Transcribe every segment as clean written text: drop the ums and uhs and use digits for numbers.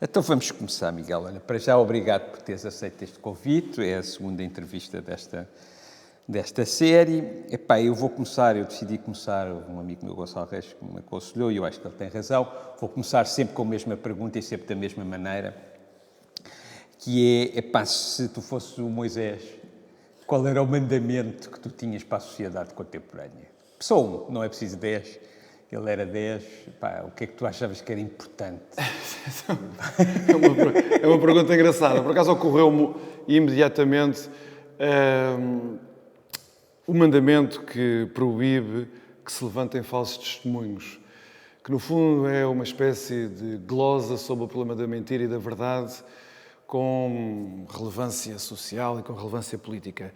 Então vamos começar, Miguel. Olha, para já, obrigado por teres aceito este convite. É a segunda entrevista desta série. Epá, eu decidi começar, um amigo meu, Gonçalo Reis, que me aconselhou, e eu acho que ele tem razão. Vou começar sempre com a mesma pergunta e sempre da mesma maneira, que é, epá, se tu fosses o Moisés, qual era o mandamento que tu tinhas para a sociedade contemporânea? Só um, não é preciso 10. Ele era 10. Pá, o que é que tu achavas que era importante? É uma pergunta engraçada. Por acaso ocorreu-me imediatamente o mandamento que proíbe que se levantem falsos testemunhos, que no fundo é uma espécie de glosa sobre o problema da mentira e da verdade com relevância social e com relevância política.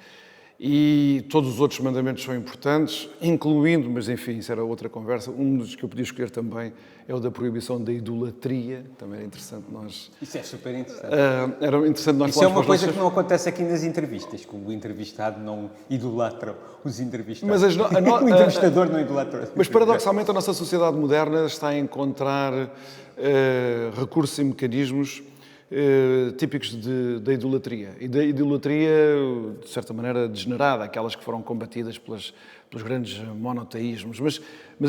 E todos os outros mandamentos são importantes, incluindo, mas enfim, isso era outra conversa, um dos que eu podia escolher também é o da proibição da idolatria, também era interessante nós... Isso é super interessante. Era interessante nós Isso é uma coisa nossos... que não acontece aqui nas entrevistas, que o entrevistado não idolatra os entrevistados. Mas o entrevistador não idolatra. Mas paradoxalmente a nossa sociedade moderna está a encontrar recursos e mecanismos típicos da idolatria. E da idolatria, de certa maneira, degenerada, aquelas que foram combatidas pelos grandes monoteísmos. Mas,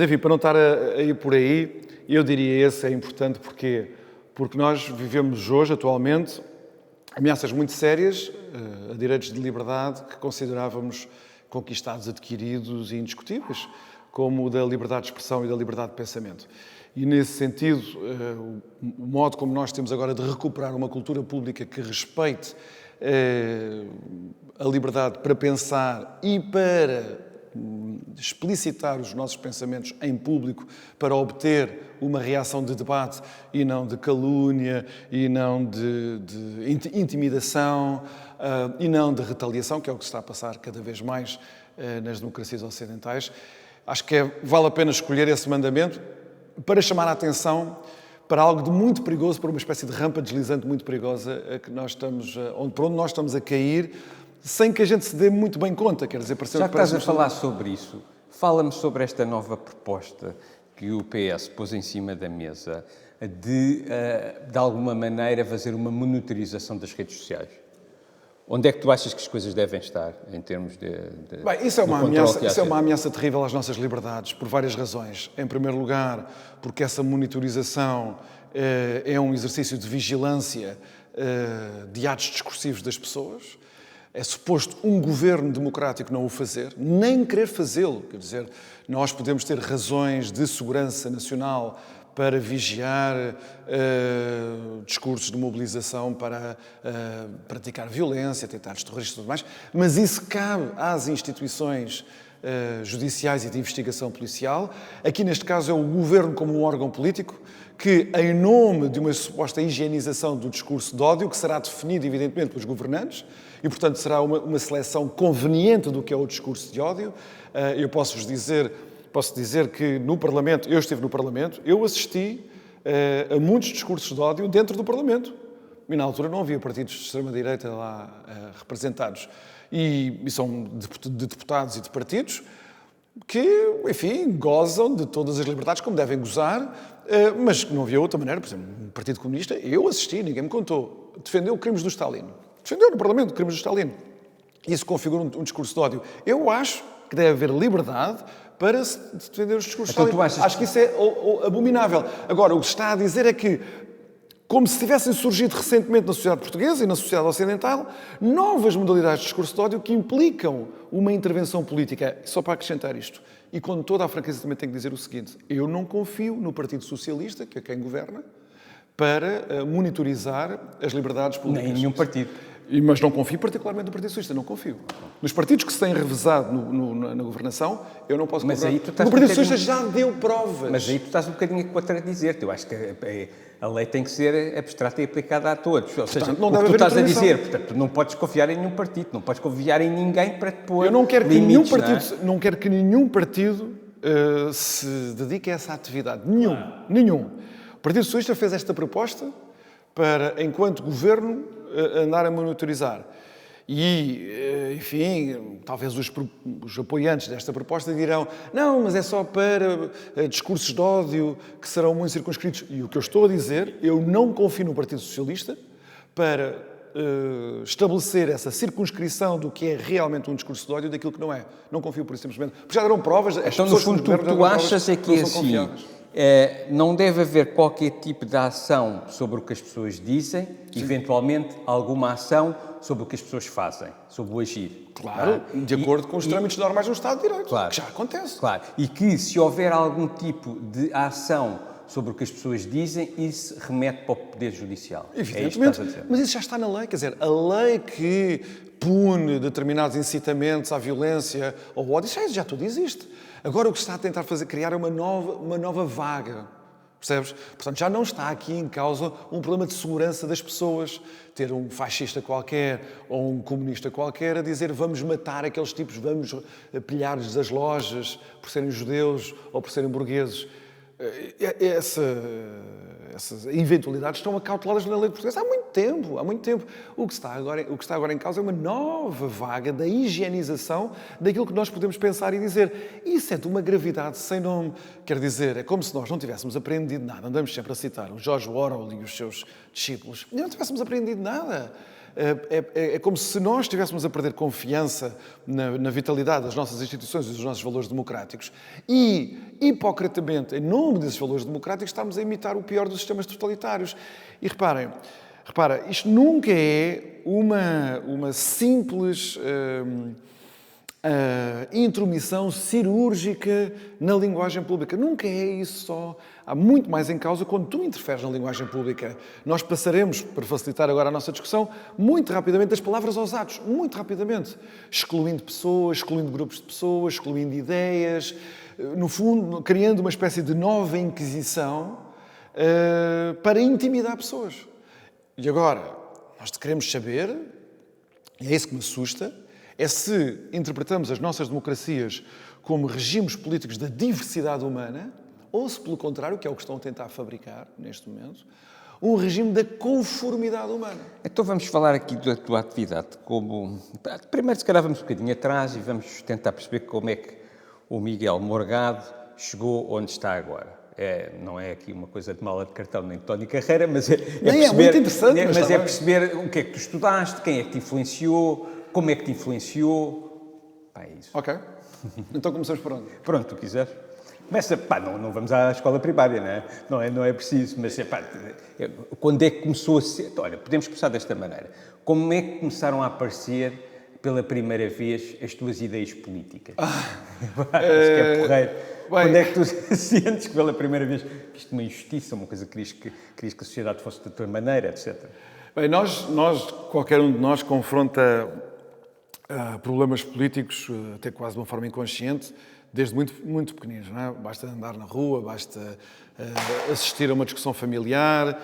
enfim, para não estar a ir por aí, eu diria esse é importante porque nós vivemos hoje, atualmente, ameaças muito sérias a direitos de liberdade que considerávamos conquistados, adquiridos e indiscutíveis, como o da liberdade de expressão e da liberdade de pensamento. E, nesse sentido, o modo como nós temos agora de recuperar uma cultura pública que respeite a liberdade para pensar e para explicitar os nossos pensamentos em público para obter uma reação de debate e não de calúnia, e não de intimidação, e não de retaliação, que é o que se está a passar cada vez mais nas democracias ocidentais. Acho que vale a pena escolher esse mandamento para chamar a atenção para algo de muito perigoso, para uma espécie de rampa deslizante muito perigosa por onde nós estamos a cair, sem que a gente se dê muito bem conta. Quer dizer, já que estás a falar sobre isso, fala-me sobre esta nova proposta que o PS pôs em cima da mesa de alguma maneira, fazer uma monitorização das redes sociais. Onde é que tu achas que as coisas devem estar, em termos de Bem, isso é uma ameaça terrível às nossas liberdades, por várias razões. Em primeiro lugar, porque essa monitorização é um exercício de vigilância de atos discursivos das pessoas. É suposto um governo democrático não o fazer, nem querer fazê-lo. Quer dizer, nós podemos ter razões de segurança nacional para vigiar discursos de mobilização para praticar violência, atentados terroristas e tudo mais, mas isso cabe às instituições judiciais e de investigação policial. Aqui, neste caso, é o governo como um órgão político que, em nome de uma suposta higienização do discurso de ódio, que será definido, evidentemente, pelos governantes, e, portanto, será uma seleção conveniente do que é o discurso de ódio. Eu posso dizer que no Parlamento, eu estive no Parlamento, eu assisti a muitos discursos de ódio dentro do Parlamento. E na altura não havia partidos de extrema-direita lá representados. E são de deputados e de partidos que, enfim, gozam de todas as liberdades como devem gozar, mas não havia outra maneira. Por exemplo, no Partido Comunista, eu assisti, ninguém me contou, defendeu crimes do Stalin. Defendeu no Parlamento crimes do Stalin. Isso configura um discurso de ódio. Eu acho que deve haver liberdade para se defender os discursos de ódio. Acho que isso é abominável. Agora, o que se está a dizer é que, como se tivessem surgido recentemente na sociedade portuguesa e na sociedade ocidental, novas modalidades de discurso de ódio que implicam uma intervenção política. Só para acrescentar isto, e com toda a franqueza também tenho que dizer o seguinte: eu não confio no Partido Socialista, que é quem governa, para monitorizar as liberdades políticas. Nem nenhum partido. Mas não confio particularmente no Partido Socialista, não confio. Nos partidos que se têm revezado na governação, eu não posso mas comprar. Aí tu estás o Partido Socialista já deu provas. Mas aí tu estás um bocadinho a contradizer-te. Eu acho que a lei tem que ser abstrata e aplicada a todos. Ou seja, portanto, não o que deve tu estás a haver dizer, portanto, tu não podes confiar em nenhum partido, não podes confiar em ninguém para te pôr eu não quero limites, que nenhum partido, não quero que nenhum partido se dedique a essa atividade. Nenhum. O Partido Socialista fez esta proposta para, enquanto governo, andar a monitorizar. E, enfim, talvez os apoiantes desta proposta dirão não, mas é só para discursos de ódio que serão muito circunscritos. E o que eu estou a dizer, eu não confio no Partido Socialista para estabelecer essa circunscrição do que é realmente um discurso de ódio daquilo que não é. Não confio por isso simplesmente. Porque já deram provas. Então, no fundo, tu achas é que é assim... não deve haver qualquer tipo de ação sobre o que as pessoas dizem, sim, eventualmente alguma ação sobre o que as pessoas fazem, sobre o agir. Claro, de acordo com os trâmites normais do Estado de Direito, claro, que já acontece. Claro, e que se houver algum tipo de ação sobre o que as pessoas dizem, isso remete para o Poder Judicial. Evidentemente, mas isso já está na lei, quer dizer, a lei que pune determinados incitamentos à violência ou ao ódio, já tudo existe. Agora o que se está a tentar fazer, criar é uma nova vaga, percebes? Portanto, já não está aqui em causa um problema de segurança das pessoas, ter um fascista qualquer ou um comunista qualquer a dizer vamos matar aqueles tipos, vamos pilhar-lhes as lojas por serem judeus ou por serem burgueses. Essas eventualidades estão acauteladas na lei portuguesa há muito tempo. O que está agora em causa é uma nova vaga da higienização daquilo que nós podemos pensar e dizer. Isso é de uma gravidade sem nome. Quer dizer, é como se nós não tivéssemos aprendido nada. Andamos sempre a citar o George Orwell e os seus discípulos. E não tivéssemos aprendido nada. É como se nós estivéssemos a perder confiança na vitalidade das nossas instituições e dos nossos valores democráticos e, hipocritamente, em nome desses valores democráticos, estamos a imitar o pior dos sistemas totalitários. E repara, isto nunca é uma simples intromissão cirúrgica na linguagem pública. Nunca é isso só. Há muito mais em causa quando tu interferes na linguagem pública. Nós passaremos, para facilitar agora a nossa discussão, muito rapidamente das palavras aos atos. Muito rapidamente. Excluindo pessoas, excluindo grupos de pessoas, excluindo ideias. No fundo, criando uma espécie de nova inquisição para intimidar pessoas. E agora, nós queremos saber, e é isso que me assusta, é se interpretamos as nossas democracias como regimes políticos da diversidade humana ou se, pelo contrário, que é o que estão a tentar fabricar neste momento, um regime da conformidade humana. Então vamos falar aqui da tua atividade como... Primeiro, se calhar, vamos um bocadinho atrás e vamos tentar perceber como é que o Miguel Morgado chegou onde está agora. Não é aqui uma coisa de mala de cartão nem de Tony Carreira, mas é perceber... É muito interessante. Mas é perceber o que é que tu estudaste, quem é que te influenciou, como é que te influenciou. É isso. Ok. Então começamos por onde? Por onde tu quiseres. Começa, não vamos à escola primária, não é preciso, mas quando é que começou a ser... Olha, podemos começar desta maneira. Como é que começaram a aparecer pela primeira vez as tuas ideias políticas? Acho que é porreiro. Quando é que tu sentes que pela primeira vez que isto é uma injustiça, uma coisa que querias que a sociedade fosse da tua maneira, etc. Bem, qualquer um de nós confronta problemas políticos até quase de uma forma inconsciente, desde muito, muito pequeninos, não é? Basta andar na rua, basta assistir a uma discussão familiar,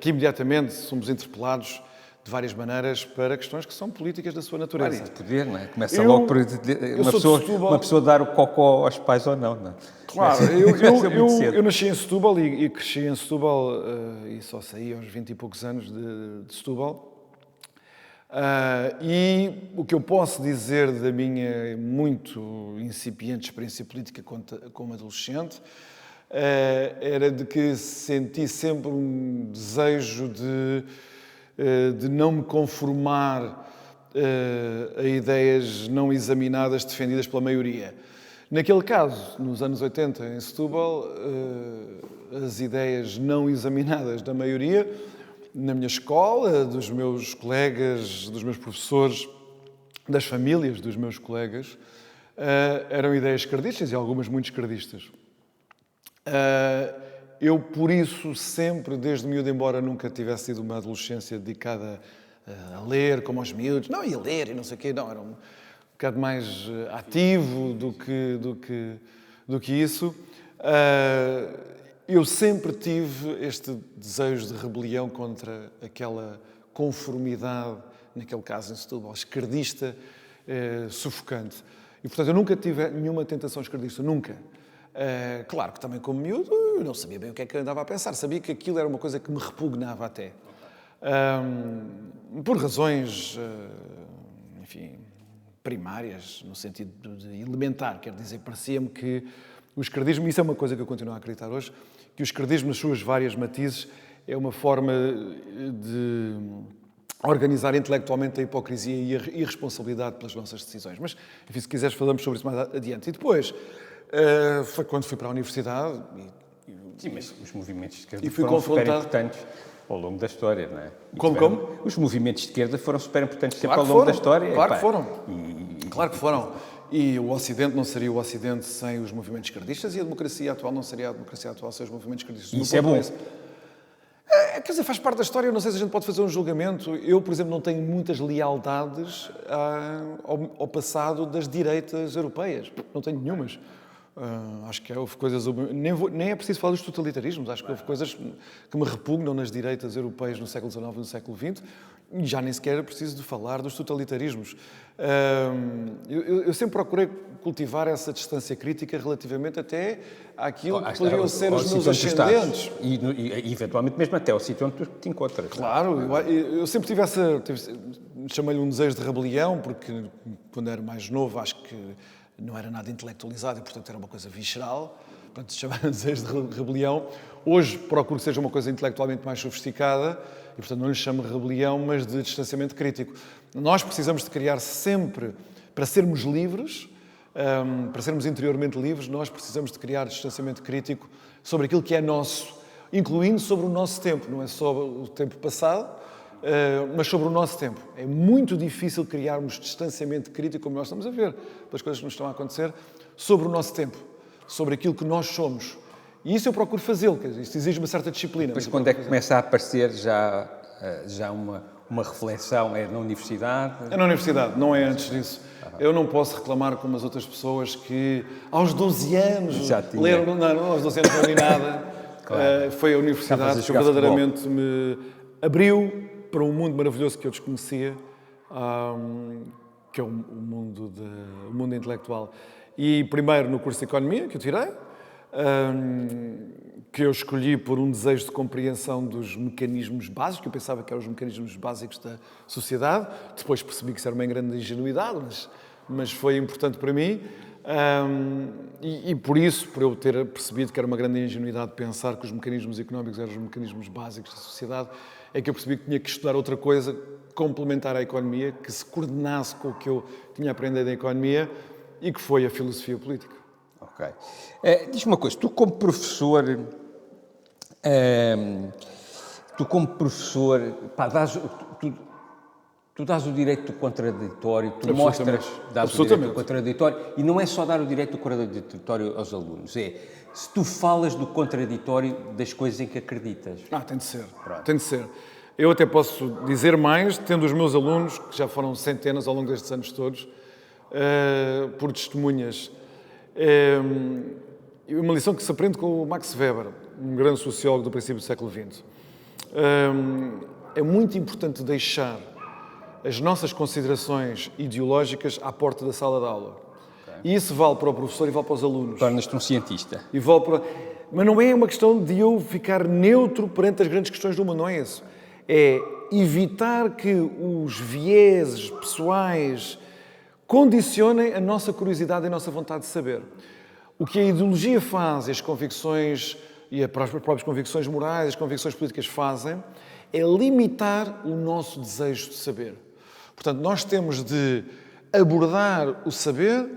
que imediatamente somos interpelados de várias maneiras para questões que são políticas da sua natureza. De poder, não é? Começa logo por uma pessoa dar o cocó aos pais ou não, não é? Claro, eu nasci em Setúbal e cresci em Setúbal e só saí aos 20 e poucos anos de Setúbal. E o que eu posso dizer da minha muito incipiente experiência política como adolescente era de que senti sempre um desejo de não me conformar a ideias não examinadas defendidas pela maioria. Naquele caso, nos anos 80, em Setúbal, as ideias não examinadas da maioria, na minha escola, dos meus colegas, dos meus professores, das famílias dos meus colegas, eram ideias esquerdistas e algumas muito esquerdistas. Eu, por isso, sempre, desde miúdo, embora nunca tivesse tido uma adolescência dedicada a ler, como aos miúdos, não ia ler e não sei o quê, não, era um bocado mais ativo do que isso. Eu sempre tive este desejo de rebelião contra aquela conformidade, naquele caso em Setúbal, esquerdista, sufocante. E, portanto, eu nunca tive nenhuma tentação esquerdista, nunca. Claro que também como miúdo eu não sabia bem o que é que eu andava a pensar, sabia que aquilo era uma coisa que me repugnava até. por razões, enfim, primárias, no sentido de elementar. Quer dizer, parecia-me que o esquerdismo, isso é uma coisa que eu continuo a acreditar hoje, que o esquerdismo, nas suas várias matizes, é uma forma de organizar intelectualmente a hipocrisia e a irresponsabilidade pelas nossas decisões. Mas, enfim, se quiseres, falamos sobre isso mais adiante. E depois, foi quando fui para a universidade. Sim, mas os movimentos de esquerda foram super importantes ao longo da história, não é? Como? Os movimentos de esquerda foram super importantes sempre ao longo da história. Claro que foram. Claro que foram. E o Ocidente não seria o Ocidente sem os movimentos esquerdistas e a democracia atual não seria a democracia atual sem os movimentos esquerdistas. Isso é bom. Quer dizer, faz parte da história, eu não sei se a gente pode fazer um julgamento. Eu, por exemplo, não tenho muitas lealdades ao passado das direitas europeias. Não tenho nenhumas. Acho que houve coisas... Nem é preciso falar dos totalitarismos. Acho que houve coisas que me repugnam nas direitas europeias no século XIX e no século XX. E já nem sequer é preciso de falar dos totalitarismos. Eu sempre procurei cultivar essa distância crítica relativamente até àquilo que poderiam ser os meus ascendentes. E eventualmente mesmo até ao sítio onde tu te encontras. Claro, eu sempre tive chamei-lhe um desejo de rebelião, porque quando era mais novo acho que não era nada intelectualizado e, portanto, era uma coisa visceral. Portanto, se chamava desejo de rebelião. Hoje procuro que seja uma coisa intelectualmente mais sofisticada e, portanto, não lhe chamo rebelião, mas de distanciamento crítico. Nós precisamos de criar sempre, para sermos livres, para sermos interiormente livres, nós precisamos de criar distanciamento crítico sobre aquilo que é nosso, incluindo sobre o nosso tempo. Não é só o tempo passado, mas sobre o nosso tempo. É muito difícil criarmos distanciamento crítico, como nós estamos a ver, pelas coisas que nos estão a acontecer, sobre o nosso tempo, sobre aquilo que nós somos. E isso eu procuro fazê-lo, quer dizer, isto exige uma certa disciplina. Depois, quando é que começa a aparecer já uma reflexão? É na universidade? É na universidade, não é antes disso. Eu não posso reclamar como as outras pessoas que aos 12 anos leram... Não, aos 12 anos não li nada. Claro. Foi a universidade que verdadeiramente me abriu para um mundo maravilhoso que eu desconhecia, que é o mundo intelectual. E primeiro no curso de Economia, que eu tirei, que eu escolhi por um desejo de compreensão dos mecanismos básicos, que eu pensava que eram os mecanismos básicos da sociedade. Depois percebi que isso era uma grande ingenuidade, mas foi importante para mim. E por isso, por eu ter percebido que era uma grande ingenuidade pensar que os mecanismos económicos eram os mecanismos básicos da sociedade, é que eu percebi que tinha que estudar outra coisa complementar à economia, que se coordenasse com o que eu tinha aprendido em economia e que foi a filosofia política. Ok. Diz-me uma coisa, tu como professor, tu dás o direito do contraditório, tu mostras, dás o direito do contraditório, e não é só dar o direito do contraditório aos alunos, é se tu falas do contraditório das coisas em que acreditas. Tem de ser. Pronto. Tem de ser. Eu até posso dizer mais, tendo os meus alunos, que já foram centenas ao longo destes anos todos, por testemunhas. Uma lição que se aprende com o Max Weber, um grande sociólogo do princípio do século XX. É muito importante deixar as nossas considerações ideológicas à porta da sala de aula. Okay. E isso vale para o professor e vale para os alunos. Tornas-te um cientista. Mas não é uma questão de eu ficar neutro perante as grandes questões do mundo, não é isso. É evitar que os vieses pessoais condicionem a nossa curiosidade e a nossa vontade de saber. O que a ideologia faz, as convicções e as próprias convicções morais, as convicções políticas fazem, é limitar o nosso desejo de saber. Portanto, nós temos de abordar o saber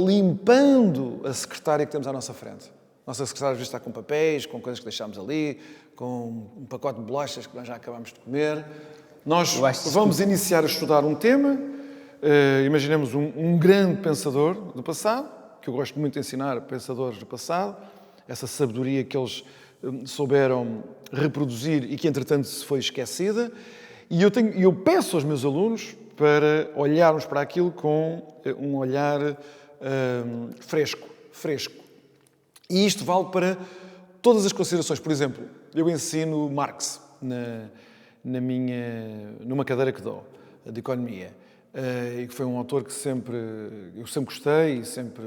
limpando a secretária que temos à nossa frente. A nossa secretária às vezes está com papéis, com coisas que deixámos ali, com um pacote de bolachas que nós já acabamos de comer. Nós vamos iniciar a estudar um tema, imaginemos um grande pensador do passado, que eu gosto muito de ensinar pensadores do passado, essa sabedoria que eles souberam reproduzir e que, entretanto, se foi esquecida. E eu peço aos meus alunos para olharmos para aquilo com um olhar fresco. E isto vale para todas as considerações. Por exemplo, eu ensino Marx numa cadeira que dou, de Economia. E que foi um autor que eu sempre gostei e sempre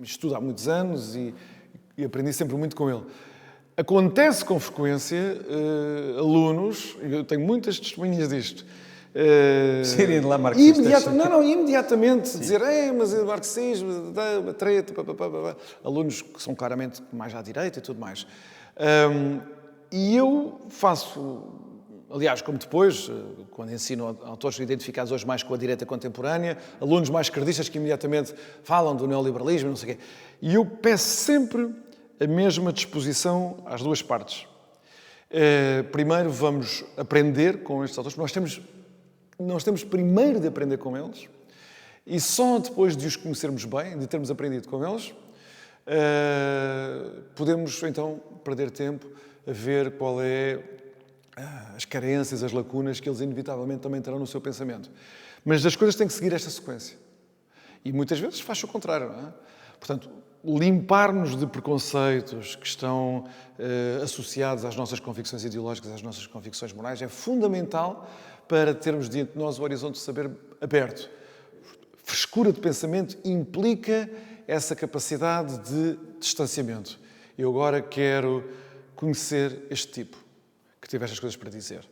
estudo há muitos anos e aprendi sempre muito com ele. Acontece com frequência alunos, eu tenho muitas testemunhas disto, serem lá marxistas. Imediatamente dizer, mas o marxismo, treta, alunos que são claramente mais à direita e tudo mais. E eu faço, aliás, como depois, quando ensino autores identificados hoje mais com a direita contemporânea, alunos mais esquerdistas que imediatamente falam do neoliberalismo, não sei o quê. E eu peço sempre a mesma disposição às duas partes. Primeiro vamos aprender com estes autores. Nós temos primeiro de aprender com eles e só depois de os conhecermos bem, de termos aprendido com eles, podemos então perder tempo a ver qual é as carências, as lacunas que eles inevitavelmente também terão no seu pensamento. Mas as coisas têm que seguir esta sequência. E muitas vezes faz o contrário, não é? Portanto, limpar-nos de preconceitos que estão associados às nossas convicções ideológicas, às nossas convicções morais, é fundamental para termos diante de nós o horizonte de saber aberto. Frescura de pensamento implica essa capacidade de distanciamento. Eu agora quero conhecer este tipo que teve estas coisas para dizer.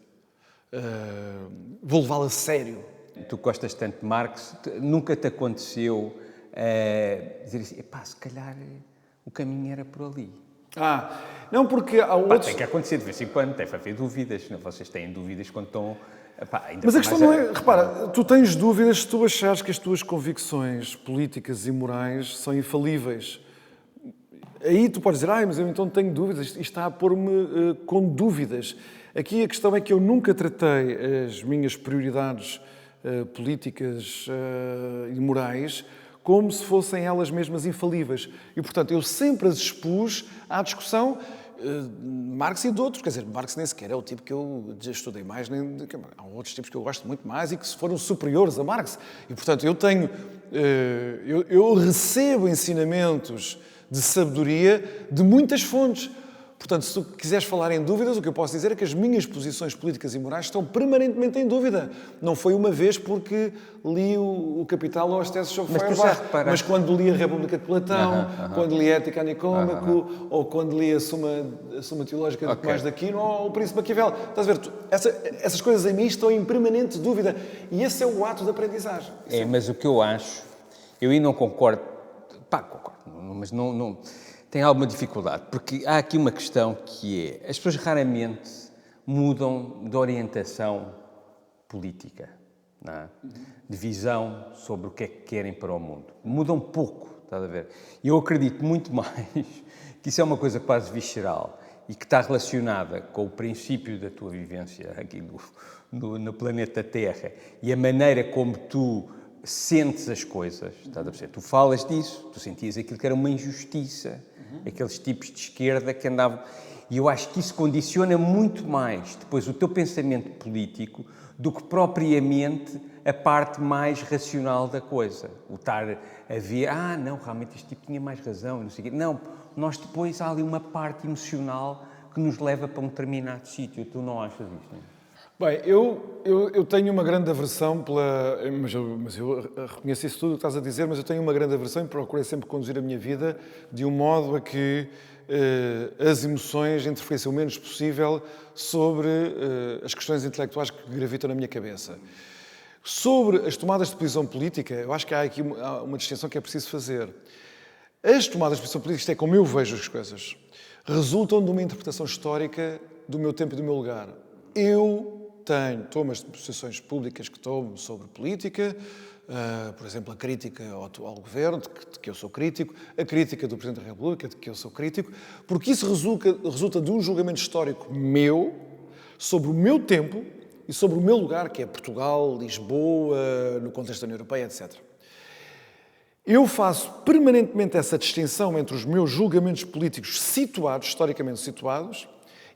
Vou levá-lo a sério. Tu gostas tanto de Marx, nunca te aconteceu dizer assim, se calhar o caminho era por ali? Não, porque há outros... Tem que acontecer de vez em quando, deve haver dúvidas, não? Vocês têm dúvidas quando estão... Mas a questão não é... Repara, tu tens dúvidas se tu achares que as tuas convicções políticas e morais são infalíveis. Aí tu podes dizer, mas eu então tenho dúvidas, isto está a pôr-me com dúvidas. Aqui a questão é que eu nunca tratei as minhas prioridades políticas e morais como se fossem elas mesmas infalíveis. E, portanto, eu sempre as expus à discussão Marx e de outros. Quer dizer, Marx nem sequer é o tipo que eu já estudei mais. Há outros tipos que eu gosto muito mais e que foram superiores a Marx. E, portanto, eu recebo ensinamentos de sabedoria de muitas fontes. Portanto, se tu quiseres falar em dúvidas, o que eu posso dizer é que as minhas posições políticas e morais estão permanentemente em dúvida. Não foi uma vez porque li o Capital ou as teses sobre Feuerbach, mas quando li a República de Platão, quando li a Ética Nicômaco, ou quando li a Suma Teológica de Tomás de Aquino, ou o Príncipe Maquiavel. Estás a ver? Essas coisas em mim estão em permanente dúvida. E esse é o ato de aprendizagem. Mas o que eu acho, eu aí não concordo, concordo, mas não tem alguma dificuldade, porque há aqui uma questão que é, as pessoas raramente mudam de orientação política, não é? De visão sobre o que é que querem para o mundo. Mudam pouco, estás a ver? E eu acredito muito mais que isso é uma coisa quase visceral e que está relacionada com o princípio da tua vivência aqui no planeta Terra e a maneira como tu sentes as coisas, estás a perceber? Tu falas disso, tu sentias aquilo que era uma injustiça, aqueles tipos de esquerda que andavam... E eu acho que isso condiciona muito mais depois o teu pensamento político do que propriamente a parte mais racional da coisa. O estar a ver, não, realmente este tipo tinha mais razão, não sei o quê. Não, nós depois há ali uma parte emocional que nos leva para um determinado sítio. Tu não achas isto, não é? Bem, eu tenho uma grande aversão pela... Mas eu reconheço isso tudo o que estás a dizer, mas eu tenho uma grande aversão e procurei sempre conduzir a minha vida de um modo a que as emoções interferissem o menos possível sobre as questões intelectuais que gravitam na minha cabeça. Sobre as tomadas de posição política, eu acho que há aqui uma distinção que é preciso fazer. As tomadas de posição política, isto é como eu vejo as coisas, resultam de uma interpretação histórica do meu tempo e do meu lugar. Eu tomo as posições públicas que tomo sobre política, por exemplo, a crítica ao atual governo, de que eu sou crítico, a crítica do Presidente da República, de que eu sou crítico, porque isso resulta de um julgamento histórico meu, sobre o meu tempo e sobre o meu lugar, que é Portugal, Lisboa, no contexto da União Europeia, etc. Eu faço permanentemente essa distinção entre os meus julgamentos políticos historicamente situados,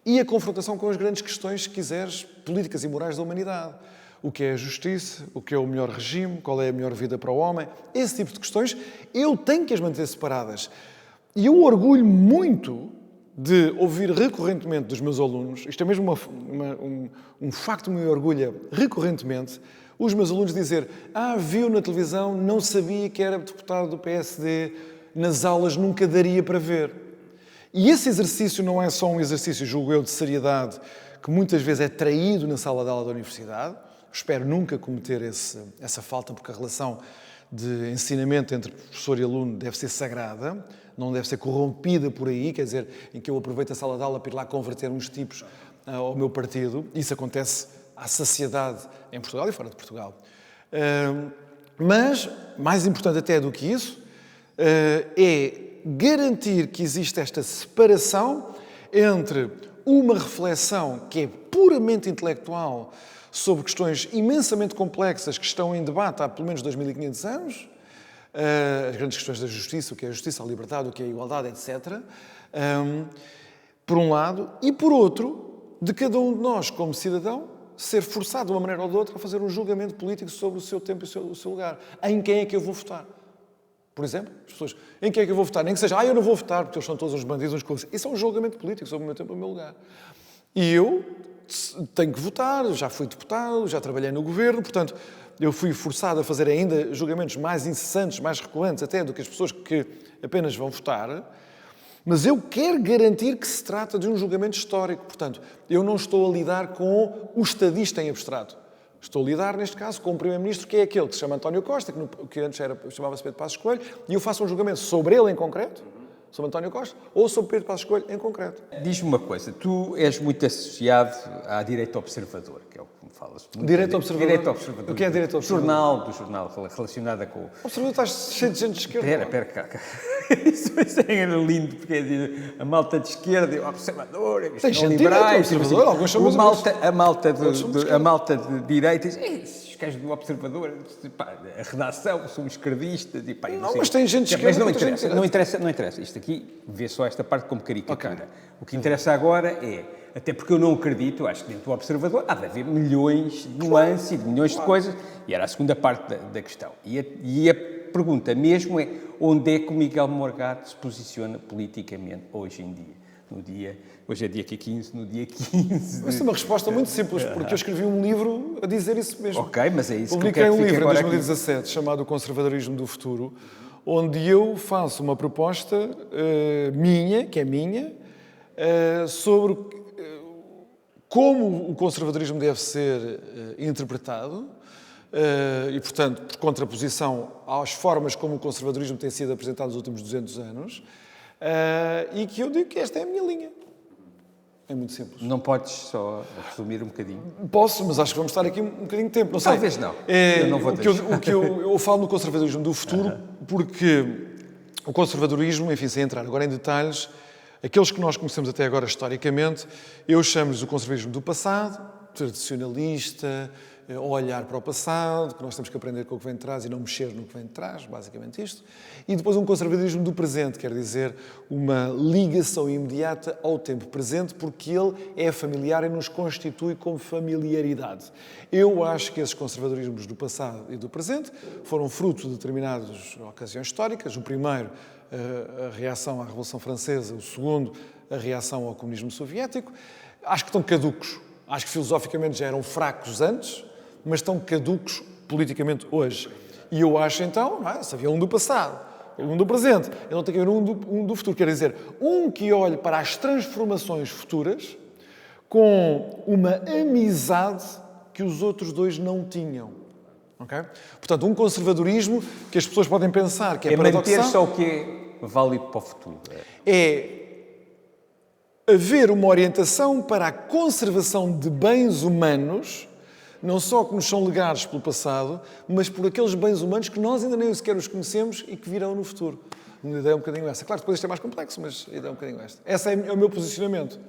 e a confrontação com as grandes questões, se quiseres, políticas e morais da humanidade. O que é a justiça, o que é o melhor regime, qual é a melhor vida para o homem. Esse tipo de questões, eu tenho que as manter separadas. E eu orgulho muito de ouvir recorrentemente dos meus alunos, isto é mesmo um facto que me orgulha recorrentemente, os meus alunos dizer, viu na televisão, não sabia que era deputado do PSD, nas aulas nunca daria para ver. E esse exercício não é só um exercício, julgo eu, de seriedade, que muitas vezes é traído na sala de aula da universidade. Espero nunca cometer essa falta, porque a relação de ensinamento entre professor e aluno deve ser sagrada, não deve ser corrompida por aí, quer dizer, em que eu aproveito a sala de aula para ir lá converter uns tipos ao meu partido. Isso acontece à saciedade em Portugal e fora de Portugal. Mas, mais importante até do que isso, é garantir que existe esta separação entre uma reflexão que é puramente intelectual sobre questões imensamente complexas que estão em debate há pelo menos 2500 anos, as grandes questões da justiça, o que é a justiça, a liberdade, o que é a igualdade, etc., por um lado, e por outro, de cada um de nós, como cidadão, ser forçado de uma maneira ou de outra a fazer um julgamento político sobre o seu tempo e o seu lugar. Em quem é que eu vou votar? Por exemplo, as pessoas, em quem é que eu vou votar? Nem que seja, eu não vou votar porque eles são todos uns bandidos, uns coisas. Isso é um julgamento político sobre o meu tempo e o meu lugar. E eu tenho que votar, já fui deputado, já trabalhei no governo, portanto, eu fui forçado a fazer ainda julgamentos mais incessantes, mais recuantes até do que as pessoas que apenas vão votar, mas eu quero garantir que se trata de um julgamento histórico. Portanto, eu não estou a lidar com o estadista em abstrato. Estou a lidar, neste caso, com o Primeiro-Ministro, que é aquele que se chama António Costa, que antes chamava-se Pedro Passos Coelho, e eu faço um julgamento sobre ele em concreto, sobre António Costa, ou sobre Pedro Passos Coelho em concreto. Diz-me uma coisa, tu és muito associado à direita observador, que é o que me falas. Direita observador? Direita observador. O que é direita observador? Do jornal relacionada com... O observador está cheio de gente de esquerda. Espera cá. Isso é lindo, porque é a malta de esquerda, o observador, tem gente liberais, de observador, alguns são a malta de direita, esses gajos do observador, pá, a redação, são esquerdistas e pá... Não, mas tem gente de esquerda. Mas não interessa. Isto aqui, vê só esta parte como caricatura. Okay. O que interessa agora é, até porque eu não acredito, acho que dentro do observador há de haver milhões de nuances e de milhões de coisas, e era a segunda parte da questão. E a pergunta mesmo é, onde é que o Miguel Morgado se posiciona politicamente hoje em dia? Hoje é dia 15, no dia 15... Mas é uma resposta muito simples, porque eu escrevi um livro a dizer isso mesmo. Ok, mas é isso que eu quero que fique agora. Publiquei um livro em 2017 chamado O Conservadorismo do Futuro, onde eu faço uma proposta minha, sobre como o conservadorismo deve ser interpretado e, portanto, por contraposição às formas como o conservadorismo tem sido apresentado nos últimos 200 anos e que eu digo que esta é a minha linha. É muito simples. Não podes só resumir um bocadinho? Posso, mas acho que vamos estar aqui um bocadinho de tempo. Não sei. Talvez não. Eu não vou o que eu falo no conservadorismo do futuro, porque o conservadorismo, enfim, sem entrar agora em detalhes, aqueles que nós conhecemos até agora historicamente, eu chamo-lhes o conservadorismo do passado, tradicionalista, olhar para o passado, que nós temos que aprender com o que vem de trás e não mexer no que vem de trás, basicamente isto. E depois um conservadorismo do presente, quer dizer, uma ligação imediata ao tempo presente, porque ele é familiar e nos constitui como familiaridade. Eu acho que esses conservadorismos do passado e do presente foram fruto de determinadas ocasiões históricas. O primeiro, a reação à Revolução Francesa, o segundo, a reação ao comunismo soviético. Acho que estão caducos. Acho que filosoficamente já eram fracos antes, mas estão caducos politicamente hoje. E eu acho, então, se havia um do passado, um do presente, eu não tenho que haver um do futuro. Quer dizer, um que olhe para as transformações futuras com uma amizade que os outros dois não tinham. Okay? Portanto, um conservadorismo que as pessoas podem pensar que é paradoxal. Manter só o que é válido para o futuro. É haver uma orientação para a conservação de bens humanos, não só que nos são legados pelo passado, mas por aqueles bens humanos que nós ainda nem sequer os conhecemos e que virão no futuro. A minha ideia é um bocadinho essa. Claro, depois isto é mais complexo, mas a ideia é um bocadinho esta. Esse é o meu posicionamento.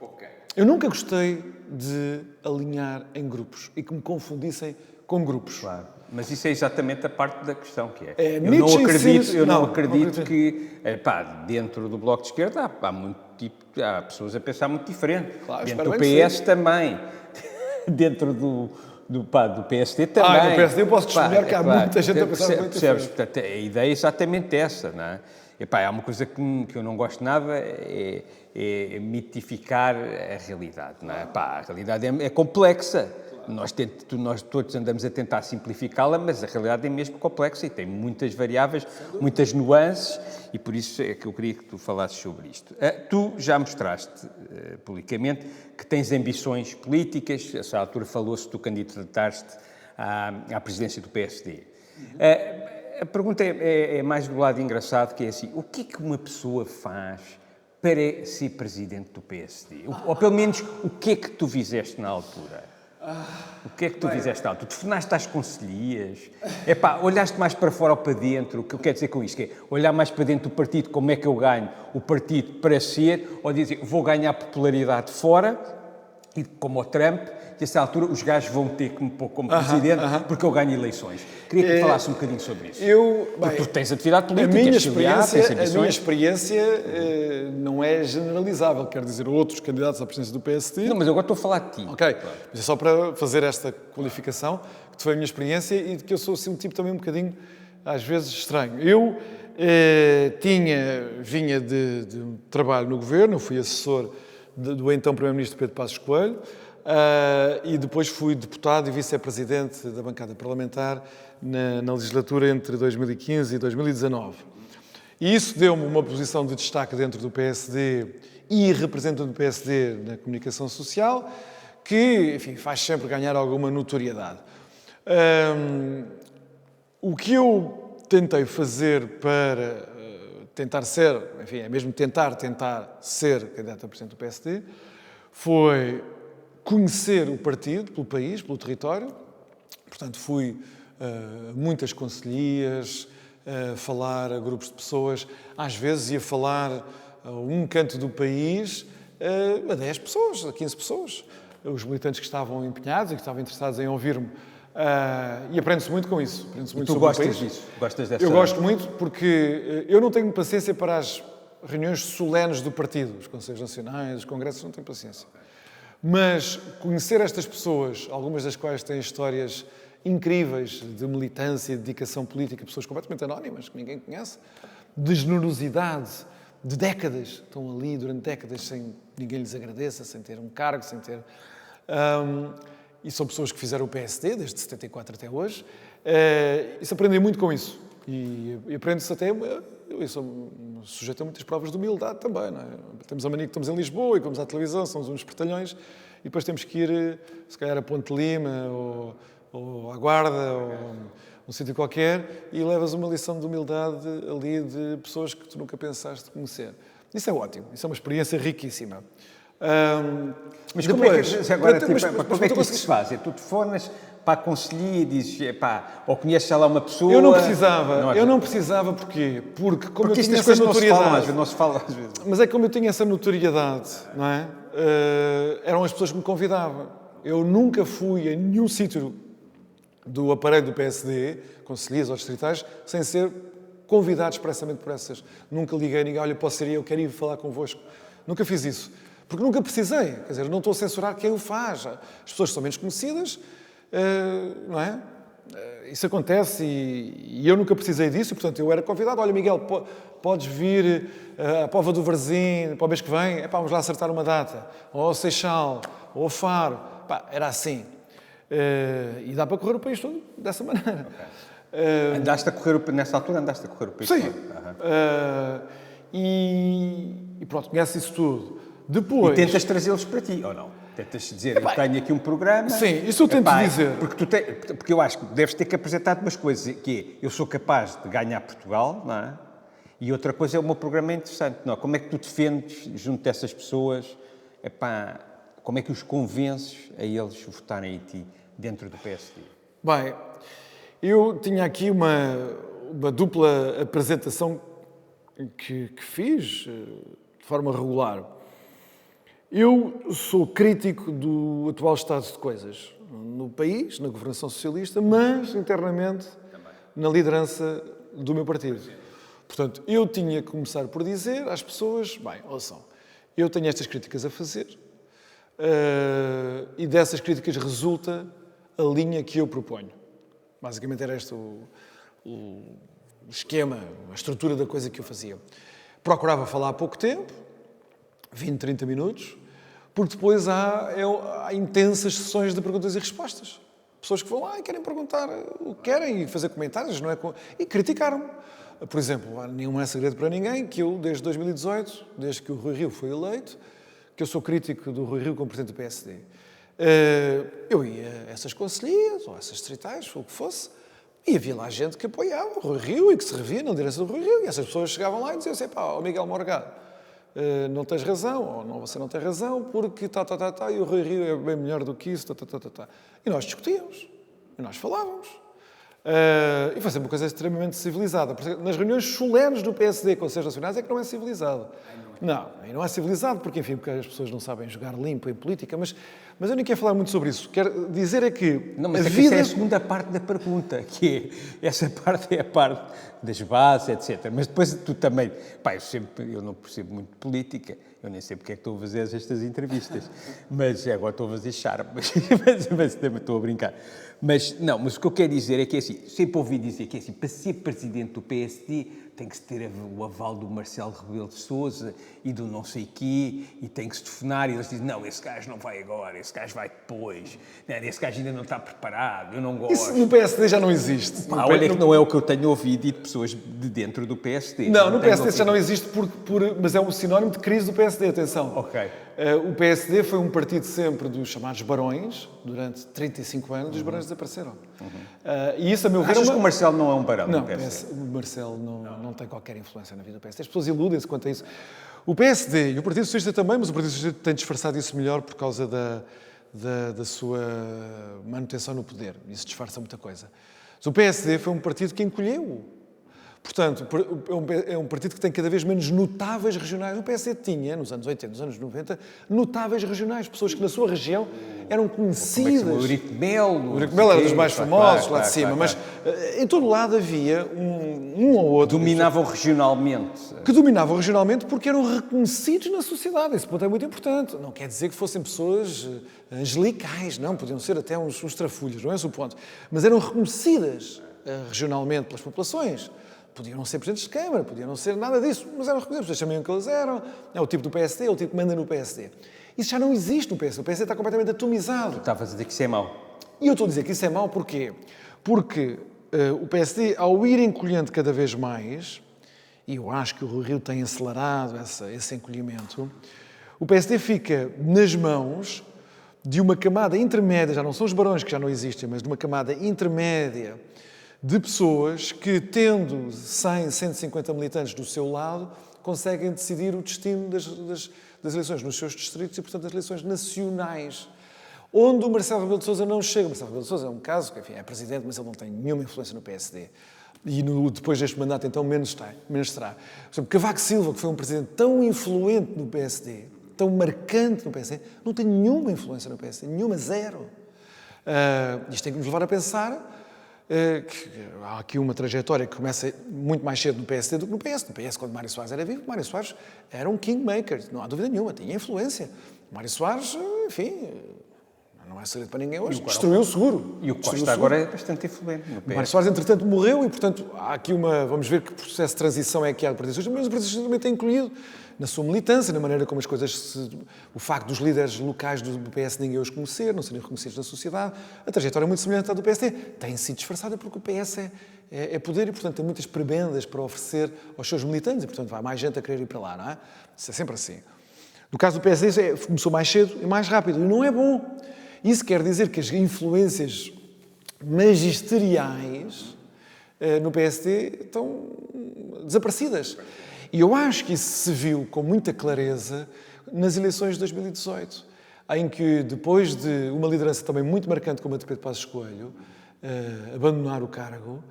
Okay. Eu nunca gostei de alinhar em grupos e que me confundissem com grupos. Claro. Mas isso é exatamente a parte da questão, que é... Eu não acredito que, dentro do Bloco de Esquerda há pessoas a pensar muito diferente. Claro, dentro do PS também. Dentro do PSD também. No PSD eu posso testemunhar que há muita gente a pensar muito diferente. Portanto, a ideia é exatamente essa, não é? Há uma coisa que eu não gosto nada, é mitificar a realidade, não é? A realidade é complexa. nós todos andamos a tentar simplificá-la, mas a realidade é mesmo complexa e tem muitas variáveis, muitas nuances, e por isso é que eu queria que tu falasses sobre isto. Tu já mostraste publicamente que tens ambições políticas, a essa altura falou-se que tu candidataste à presidência do PSD. A pergunta é mais do lado engraçado, que é assim, o que é que uma pessoa faz para ser presidente do PSD? Ou pelo menos, o que é que tu fizeste na altura? O que é que tu fizeste na altura? Tu telefonaste às conselhias? Olhaste mais para fora ou para dentro? O que eu quero dizer com isto? Que é olhar mais para dentro do partido, como é que eu ganho o partido para ser, ou dizer, vou ganhar popularidade fora, e como o Trump, que a essa altura os gajos vão ter que me pôr como presidente porque eu ganho eleições. Queria que me falasse um bocadinho sobre isso. Porque tu tens atividade política, a minha experiência não é generalizável, quer dizer, outros candidatos à presidência do PSD... Não, mas eu agora estou a falar de ti. Ok, mas é só para fazer esta qualificação, que foi a minha experiência e de que eu sou assim, um tipo também um bocadinho, às vezes, estranho. Eu vinha de um trabalho no governo, fui assessor do então Primeiro-Ministro Pedro Passos Coelho, e depois fui deputado e vice-presidente da bancada parlamentar na legislatura entre 2015 e 2019. E isso deu-me uma posição de destaque dentro do PSD e representante do PSD na comunicação social, que, enfim, faz sempre ganhar alguma notoriedade. O que eu tentei fazer para tentar ser, enfim, é mesmo tentar ser candidato a presidente do PSD, foi conhecer o partido pelo país, pelo território. Portanto, fui a muitas conselhias, falar a grupos de pessoas. Às vezes ia falar a um canto do país a 10 pessoas, a 15 pessoas. Os militantes que estavam empenhados e que estavam interessados em ouvir-me. E aprende-se muito com isso. Aprende-se muito sobre o país. Disso? Gostas dessa... Eu gosto muito porque eu não tenho paciência para as reuniões solenes do partido, os Conselhos Nacionais, os Congressos, não tenho paciência. Mas conhecer estas pessoas, algumas das quais têm histórias incríveis de militância e dedicação política, pessoas completamente anónimas, que ninguém conhece, de generosidade, de décadas, estão ali durante décadas sem ninguém lhes agradeça, sem ter um cargo, sem ter... E são pessoas que fizeram o PSD desde 74 até hoje, e se aprendem muito com isso. E aprende-se até... Eu sou sujeito a muitas provas de humildade também, não é? Temos a mania que estamos em Lisboa e vamos à televisão, somos uns espertalhões, e depois temos que ir, se calhar, a Ponte Lima, ou à Guarda, ou um sítio qualquer, e levas uma lição de humildade ali de pessoas que tu nunca pensaste conhecer. Isso é ótimo, isso é uma experiência riquíssima. Mas depois, como é que isto se faz? Tu telefonas para a conselhia e dizes, ou conheces lá uma pessoa... Eu não precisava, porquê? Porque como eu tinha essa notoriedade... Não se fala às vezes. Mas é como eu tinha essa notoriedade, não é? Eram as pessoas que me convidavam. Eu nunca fui a nenhum sítio do aparelho do PSD, conselheiros ou distritais, sem ser convidado expressamente por essas. Nunca liguei a ninguém, olha, posso ser eu quero ir falar convosco. Nunca fiz isso. Porque nunca precisei. Quer dizer, não estou a censurar quem o faz. As pessoas são menos conhecidas, não é? Isso acontece e eu nunca precisei disso. Portanto, eu era convidado. Olha, Miguel, podes vir à Póvoa do Varzim para o mês que vem? Vamos lá acertar uma data. Ou ao Seixal, ou ao Faro. Era assim. E dá para correr o país todo dessa maneira. Okay. Nessa altura andaste a correr o país todo? Sim. E pronto, conheces isso tudo. Depois... E tentas trazê-los para ti, ou não? Tentas dizer, eu tenho aqui um programa... Sim, isso eu tento dizer. Porque eu acho que deves ter que apresentar duas coisas, que é, eu sou capaz de ganhar Portugal, não é? E outra coisa é o meu programa interessante, não é? Como é que tu defendes junto dessas pessoas, como é que os convences a eles votarem em ti dentro do PSD? Bem, eu tinha aqui uma dupla apresentação que fiz de forma regular. Eu sou crítico do atual estado de coisas no país, na governação socialista, mas internamente na liderança do meu partido. Portanto, eu tinha que começar por dizer às pessoas, ouçam, eu tenho estas críticas a fazer e dessas críticas resulta a linha que eu proponho. Basicamente era este o esquema, a estrutura da coisa que eu fazia. Procurava falar há pouco tempo, 20, 30 minutos, Porque depois há intensas sessões de perguntas e respostas. Pessoas que vão lá e querem perguntar o que querem e fazer comentários, não é? E criticaram-me. Por exemplo, não é segredo para ninguém que eu, desde 2018, desde que o Rui Rio foi eleito, que eu sou crítico do Rui Rio como presidente do PSD, eu ia a essas conselhias, ou a essas distritais, ou o que fosse, e havia lá gente que apoiava o Rui Rio e que se revia na direção do Rui Rio. E essas pessoas chegavam lá e diziam assim, ó Miguel Morgado, não tens razão, ou não, você não tem razão, porque e o Rui Rio é bem melhor do que isso, E nós discutíamos, e nós falávamos. E foi sempre uma coisa extremamente civilizada. Nas reuniões solenes do PSD com Conselhos Nacionais é que não é civilizado. Não é civilizado porque, enfim, porque as pessoas não sabem jogar limpo em política, mas eu nem quero falar muito sobre isso. Quero dizer é que não, mas a vida... é a segunda parte da pergunta, que é, essa parte é a parte das bases, etc. Mas depois tu também... eu não percebo muito de política, eu nem sei porque é que estou a fazer estas entrevistas, mas agora estou a fazer charme, mas também estou a brincar. Mas o que eu quero dizer é que, assim, sempre ouvi dizer que, assim, para ser presidente do PSD tem que se ter o aval do Marcelo Rebelo de Sousa e do não sei quê, e tem que se telefonar, e eles dizem, não, esse gajo não vai agora, esse gajo vai depois, esse gajo ainda não está preparado, eu não gosto. Isso no PSD já não existe. Olha que não é o que eu tenho ouvido de pessoas de dentro do PSD. Não, no PSD já não existe, mas é um sinónimo de crise do PSD, atenção. Ok. O PSD foi um partido sempre dos chamados barões, durante 35 anos, os barões desapareceram. E isso, a meu ver... Achas que o Marcelo não é um barão do PSD? O Marcelo não tem qualquer influência na vida do PSD. As pessoas iludem-se quanto a isso. O PSD e o Partido Socialista também, mas o Partido Socialista tem disfarçado isso melhor por causa da sua manutenção no poder. Isso disfarça muita coisa. Mas o PSD foi um partido que encolheu. Portanto, é um partido que tem cada vez menos notáveis regionais. O PSD tinha, nos anos 80, nos anos 90, notáveis regionais, pessoas que na sua região eram conhecidas. O Eurico Melo. O Eurico Melo era dos mais famosos, lá de cima, mas em todo lado havia um ou outro. Dominavam regionalmente. Que dominavam regionalmente porque eram reconhecidos na sociedade. Esse ponto é muito importante. Não quer dizer que fossem pessoas angelicais, não, podiam ser até uns trafulhos, não é esse o ponto. Mas eram reconhecidas regionalmente pelas populações. Podiam não ser presidentes de Câmara, podiam não ser nada disso, mas eram reconhecidos, vocês sabiam que eles eram, é o tipo do PSD, é o tipo que manda no PSD. Isso já não existe no PSD, o PSD está completamente atomizado. Tu estavas a dizer que isso é mau. E eu estou a dizer que isso é mau porquê? Porque o PSD, ao ir encolhendo cada vez mais, e eu acho que o Rui Rio tem acelerado esse encolhimento, o PSD fica nas mãos de uma camada intermédia, já não são os barões que já não existem, mas de uma camada intermédia de pessoas que, tendo 100, 150 militantes do seu lado, conseguem decidir o destino das eleições nos seus distritos e, portanto, das eleições nacionais. Onde o Marcelo Rebelo de Sousa não chega. O Marcelo Rebelo de Sousa é um caso que, enfim, é presidente, mas ele não tem nenhuma influência no PSD. E depois deste mandato, então, menos terá. Por exemplo, Cavaco Silva, que foi um presidente tão influente no PSD, tão marcante no PSD, não tem nenhuma influência no PSD, nenhuma, zero. Isto tem que nos levar a pensar que há aqui uma trajetória que começa muito mais cedo no PSD do que no PS. No PS, quando Mário Soares era vivo, Mário Soares era um kingmaker, não há dúvida nenhuma, tinha influência. Mário Soares, enfim, não é segredo para ninguém hoje, destruiu o seguro. E o Costa agora é bastante influente no PS. Mário Soares, entretanto, morreu e, portanto, há aqui vamos ver que processo de transição é que há do Partido Socialista, mas o Partido Socialista também tem incluído na sua militância, na maneira como as coisas o facto dos líderes locais do PS ninguém os conhecer, não serem reconhecidos na sociedade, a trajetória é muito semelhante à do PSD. Tem sido disfarçada porque o PS é poder e, portanto, tem muitas prebendas para oferecer aos seus militantes e, portanto, vai mais gente a querer ir para lá, não é? Isso é sempre assim. No caso do PSD, começou mais cedo e mais rápido, e não é bom. Isso quer dizer que as influências magisteriais no PSD estão desaparecidas. E eu acho que isso se viu com muita clareza nas eleições de 2018, em que, depois de uma liderança também muito marcante como a de Pedro Passos Coelho, abandonar o cargo,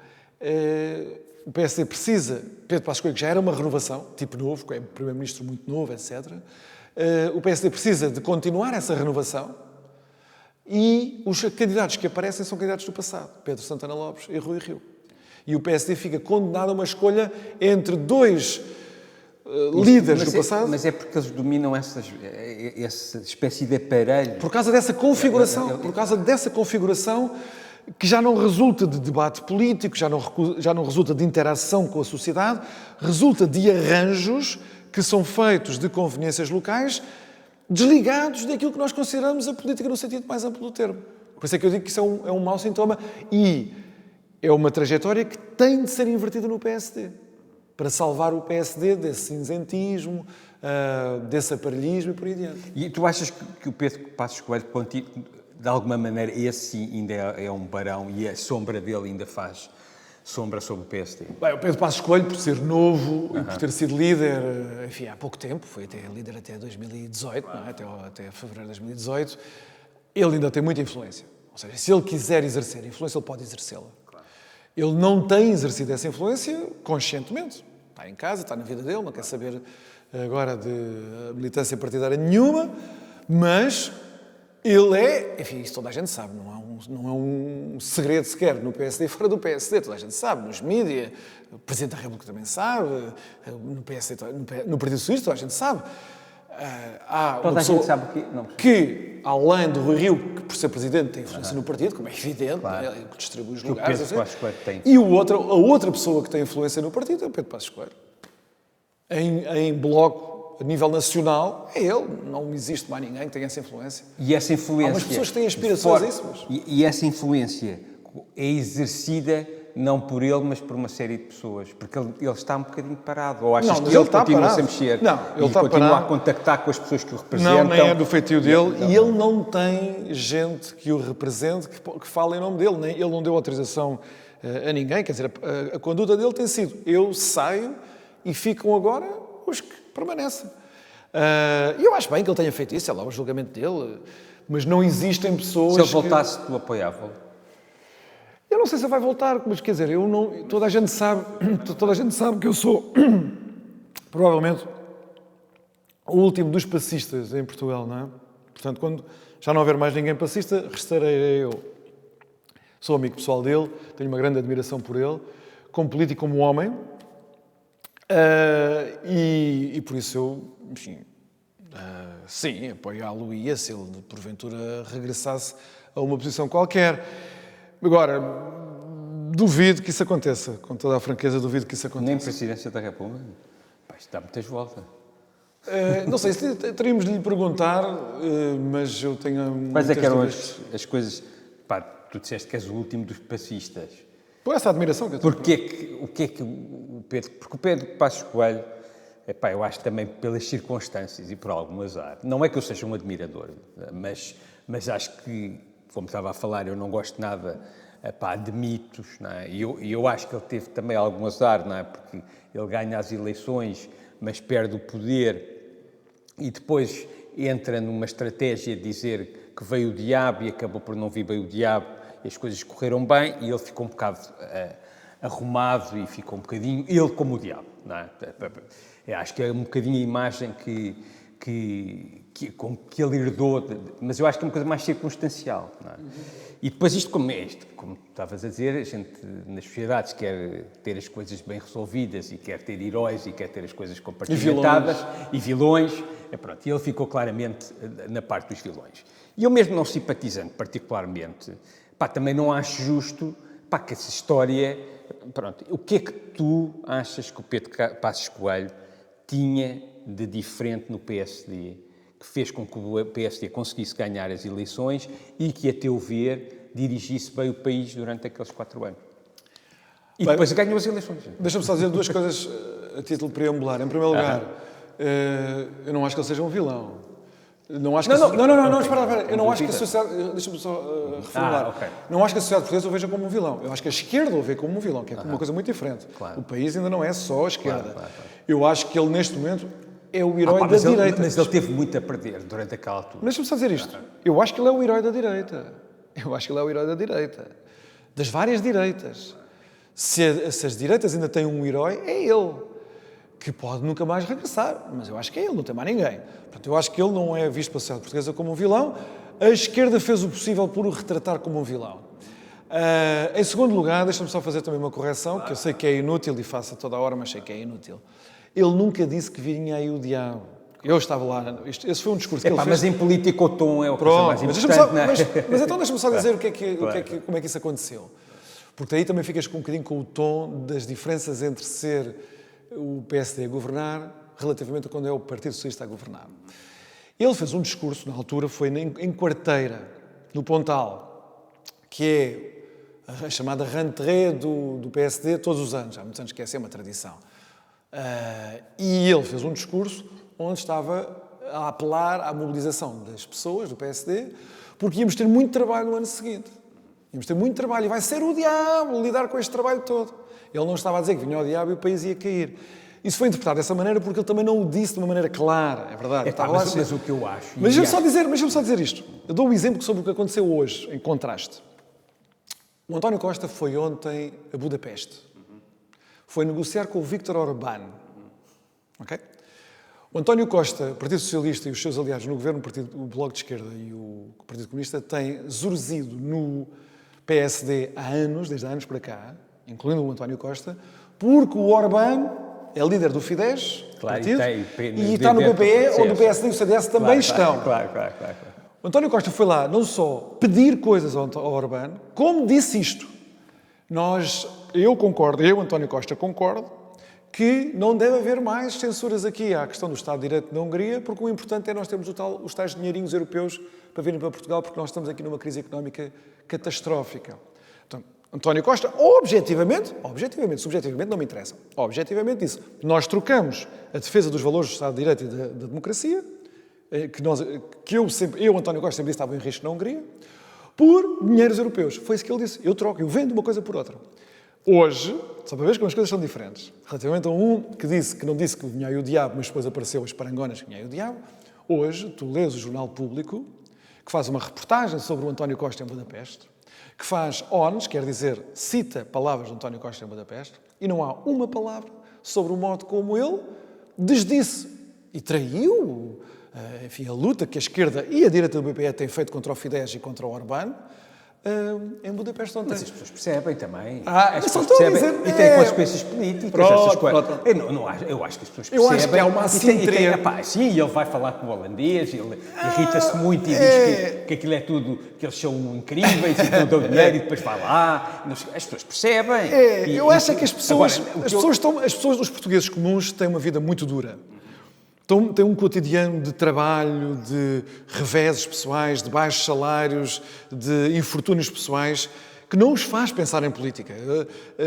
o PSD precisa, Pedro Passos Coelho, que já era uma renovação, tipo novo, é um primeiro-ministro muito novo, etc., o PSD precisa de continuar essa renovação e os candidatos que aparecem são candidatos do passado, Pedro Santana Lopes e Rui Rio. E o PSD fica condenado a uma escolha entre dois líderes do passado. Mas é porque eles dominam essa espécie de aparelho. Por causa dessa configuração, que já não resulta de debate político, já não resulta de interação com a sociedade, resulta de arranjos que são feitos de conveniências locais desligados daquilo que nós consideramos a política no sentido mais amplo do termo. Por isso é que eu digo que isso é um mau sintoma e é uma trajetória que tem de ser invertida no PSD, para salvar o PSD desse cinzentismo, desse aparelhismo e por aí adiante. E tu achas que o Pedro Passos Coelho, de alguma maneira, esse sim ainda é um barão e a sombra dele ainda faz sombra sobre o PSD? Bem, o Pedro Passos Coelho, por ser novo e por ter sido líder, enfim, há pouco tempo, foi até líder até 2018, não é? até fevereiro de 2018, ele ainda tem muita influência. Ou seja, se ele quiser exercer influência, ele pode exercê-la. Ele não tem exercido essa influência conscientemente. Está em casa, está na vida dele, não quer saber agora de militância partidária nenhuma, mas ele é, enfim, isso toda a gente sabe, não é um segredo sequer no PSD e fora do PSD, toda a gente sabe, nos mídias, o Presidente da República também sabe, no PSD, no Partido Socialista toda a gente sabe. Há toda a gente sabe que, além do Rui Rio, que por ser Presidente tem influência no partido, como é evidente, claro. Que distribui os lugares, o Pedro Passos Coelho tem. E a outra pessoa que tem influência no partido é o Pedro Passos Coelho. Em bloco, a nível nacional, é ele. Não existe mais ninguém que tenha essa influência. E essa influência... Há umas pessoas que têm aspirações a isso. Mas... E essa influência é exercida não por ele, mas por uma série de pessoas. Porque ele está um bocadinho parado. Ou achas que ele continua-se a mexer? Não, ele está continua parado. A contactar com as pessoas que o representam? Não, nem é do feitio dele. E ele não tem gente que o represente, que fale em nome dele. Ele não deu autorização a ninguém. Quer dizer, a conduta dele tem sido: eu saio e ficam agora os que permanecem. E eu acho bem que ele tenha feito isso, é lá o julgamento dele, mas não existem pessoas. Se ele voltasse, tu apoiava-o? Eu não sei se ele vai voltar, mas quer dizer, toda a gente sabe que eu sou provavelmente o último dos passistas em Portugal, não é? Portanto, quando já não houver mais ninguém passista, restarei eu. Sou amigo pessoal dele, tenho uma grande admiração por ele, como político, como homem. E por isso eu, enfim, sim, apoiá-lo-ia se ele porventura regressasse a uma posição qualquer. Agora, duvido que isso aconteça, com toda a franqueza, duvido que isso aconteça. Nem Presidência da República? Isto dá muitas voltas. Não sei, teríamos de lhe perguntar, mas eu tenho... Quais é que eram as coisas... Pá, tu disseste que és o último dos passistas. Por essa admiração que eu tenho. Porque o Pedro Passos Coelho, eu acho também pelas circunstâncias e por algum azar, não é que eu seja um admirador, mas acho que, como estava a falar, eu não gosto nada de mitos, não é? E eu acho que ele teve também algum azar, não é? Porque ele ganha as eleições, mas perde o poder e depois entra numa estratégia de dizer que veio o diabo e acabou por não vir bem o diabo e as coisas correram bem e ele ficou um bocado arrumado e ficou um bocadinho ele como o diabo, não é? Acho que é um bocadinho a imagem com que ele herdou, mas eu acho que é uma coisa mais circunstancial, não é? E depois isto, como estavas a dizer, a gente nas sociedades quer ter as coisas bem resolvidas e quer ter heróis e quer ter as coisas compartimentadas e vilões. E ele ficou claramente na parte dos vilões. E eu mesmo não simpatizando particularmente, também não acho justo que essa história... o que é que tu achas que o Pedro Passos Coelho tinha de diferente no PSD, que fez com que o PSD conseguisse ganhar as eleições e que, a teu ver, dirigisse bem o país durante aqueles 4 anos? E depois ganhou as eleições. Deixa-me só dizer 2 coisas a título preambular. Em primeiro lugar, eu não acho que ele seja um vilão. Não, espera. Eu não acho que a sociedade... Deixa-me só reformular. Okay. Não acho que a sociedade portuguesa o veja como um vilão. Eu acho que a esquerda o vê como um vilão, que é uma coisa muito diferente. Claro. O país ainda não é só a esquerda. Claro. Eu acho que ele, neste momento, é o herói da direita. Mas ele teve muito a perder durante aquela altura. Deixa-me só dizer isto. Eu acho que ele é o herói da direita. Das várias direitas. Se as direitas ainda têm um herói, é ele. Que pode nunca mais regressar. Mas eu acho que é ele, não tem mais ninguém. Portanto, eu acho que ele não é visto pela sociedade portuguesa como um vilão. A esquerda fez o possível por o retratar como um vilão. Em segundo lugar, deixa-me só fazer também uma correção, que eu sei que é inútil e faço a toda a hora, mas sei que é inútil. Ele nunca disse que vinha aí o diabo. Eu estava lá. Esse foi um discurso que ele fez. Mas em política o tom é o coisa mais importante. Mas então deixa-me só dizer como é que isso aconteceu. Porque aí também ficas com um bocadinho com o tom das diferenças entre ser o PSD a governar relativamente a quando é o Partido Socialista a governar. Ele fez um discurso, na altura, foi em Quarteira, no Pontal, que é a chamada rentrée do PSD todos os anos. Há muitos anos que essa é uma tradição. E ele fez um discurso onde estava a apelar à mobilização das pessoas do PSD, porque íamos ter muito trabalho no ano seguinte. Íamos ter muito trabalho e vai ser o diabo lidar com este trabalho todo. Ele não estava a dizer que vinha o diabo e o país ia cair. Isso foi interpretado dessa maneira porque ele também não o disse de uma maneira clara, é verdade. Mas o que eu acho... Mas deixa-me só dizer isto. Eu dou um exemplo sobre o que aconteceu hoje, em contraste. O António Costa foi ontem a Budapeste. Foi negociar com o Viktor Orbán. Ok? O António Costa, o Partido Socialista e os seus aliados no governo, o Bloco de Esquerda e o Partido Comunista, têm zurzido no PSD há anos, desde há anos para cá, incluindo o António Costa, porque o Orbán é líder do Fidesz, claro, partido, e está no PPE, onde o PSD e o CDS também estão. Claro. O António Costa foi lá não só pedir coisas ao Orbán, como disse isto. Eu, António Costa, concordo que não deve haver mais censuras aqui à questão do Estado de Direito na Hungria, porque o importante é nós termos os tais dinheirinhos europeus para virem para Portugal, porque nós estamos aqui numa crise económica catastrófica. Então, António Costa, subjetivamente não me interessa, objetivamente disse, nós trocamos a defesa dos valores do Estado de Direito e da democracia, que eu, António Costa, sempre disse que estava em risco na Hungria, por dinheiros europeus. Foi isso que ele disse. Eu vendo uma coisa por outra. Hoje, só para ver como as coisas são diferentes, relativamente a um que não disse que vinha aí o diabo, mas depois apareceu as parangonas que vinha aí o diabo, hoje tu lês o Jornal Público, que faz uma reportagem sobre o António Costa em Budapeste, que faz ONS, quer dizer, cita palavras do António Costa em Budapeste, e não há uma palavra sobre o modo como ele desdisse e traiu, enfim, a luta que a esquerda e a direita do PPE têm feito contra o Fidesz e contra o Orbán, em Budapeste ontem. Mas as pessoas percebem também. As pessoas percebem e têm consequências políticas, essas coisas. Eu acho que as pessoas percebem. Eu acho que há uma assimetria. Sim, ele vai falar com o holandês, ele irrita-se muito e diz que aquilo é tudo, que eles são incríveis e que não dão dinheiro e depois vai lá. As pessoas percebem. Eu acho que as pessoas, os portugueses comuns têm uma vida muito dura. Tem um cotidiano de trabalho, de reveses pessoais, de baixos salários, de infortúnios pessoais, que não os faz pensar em política.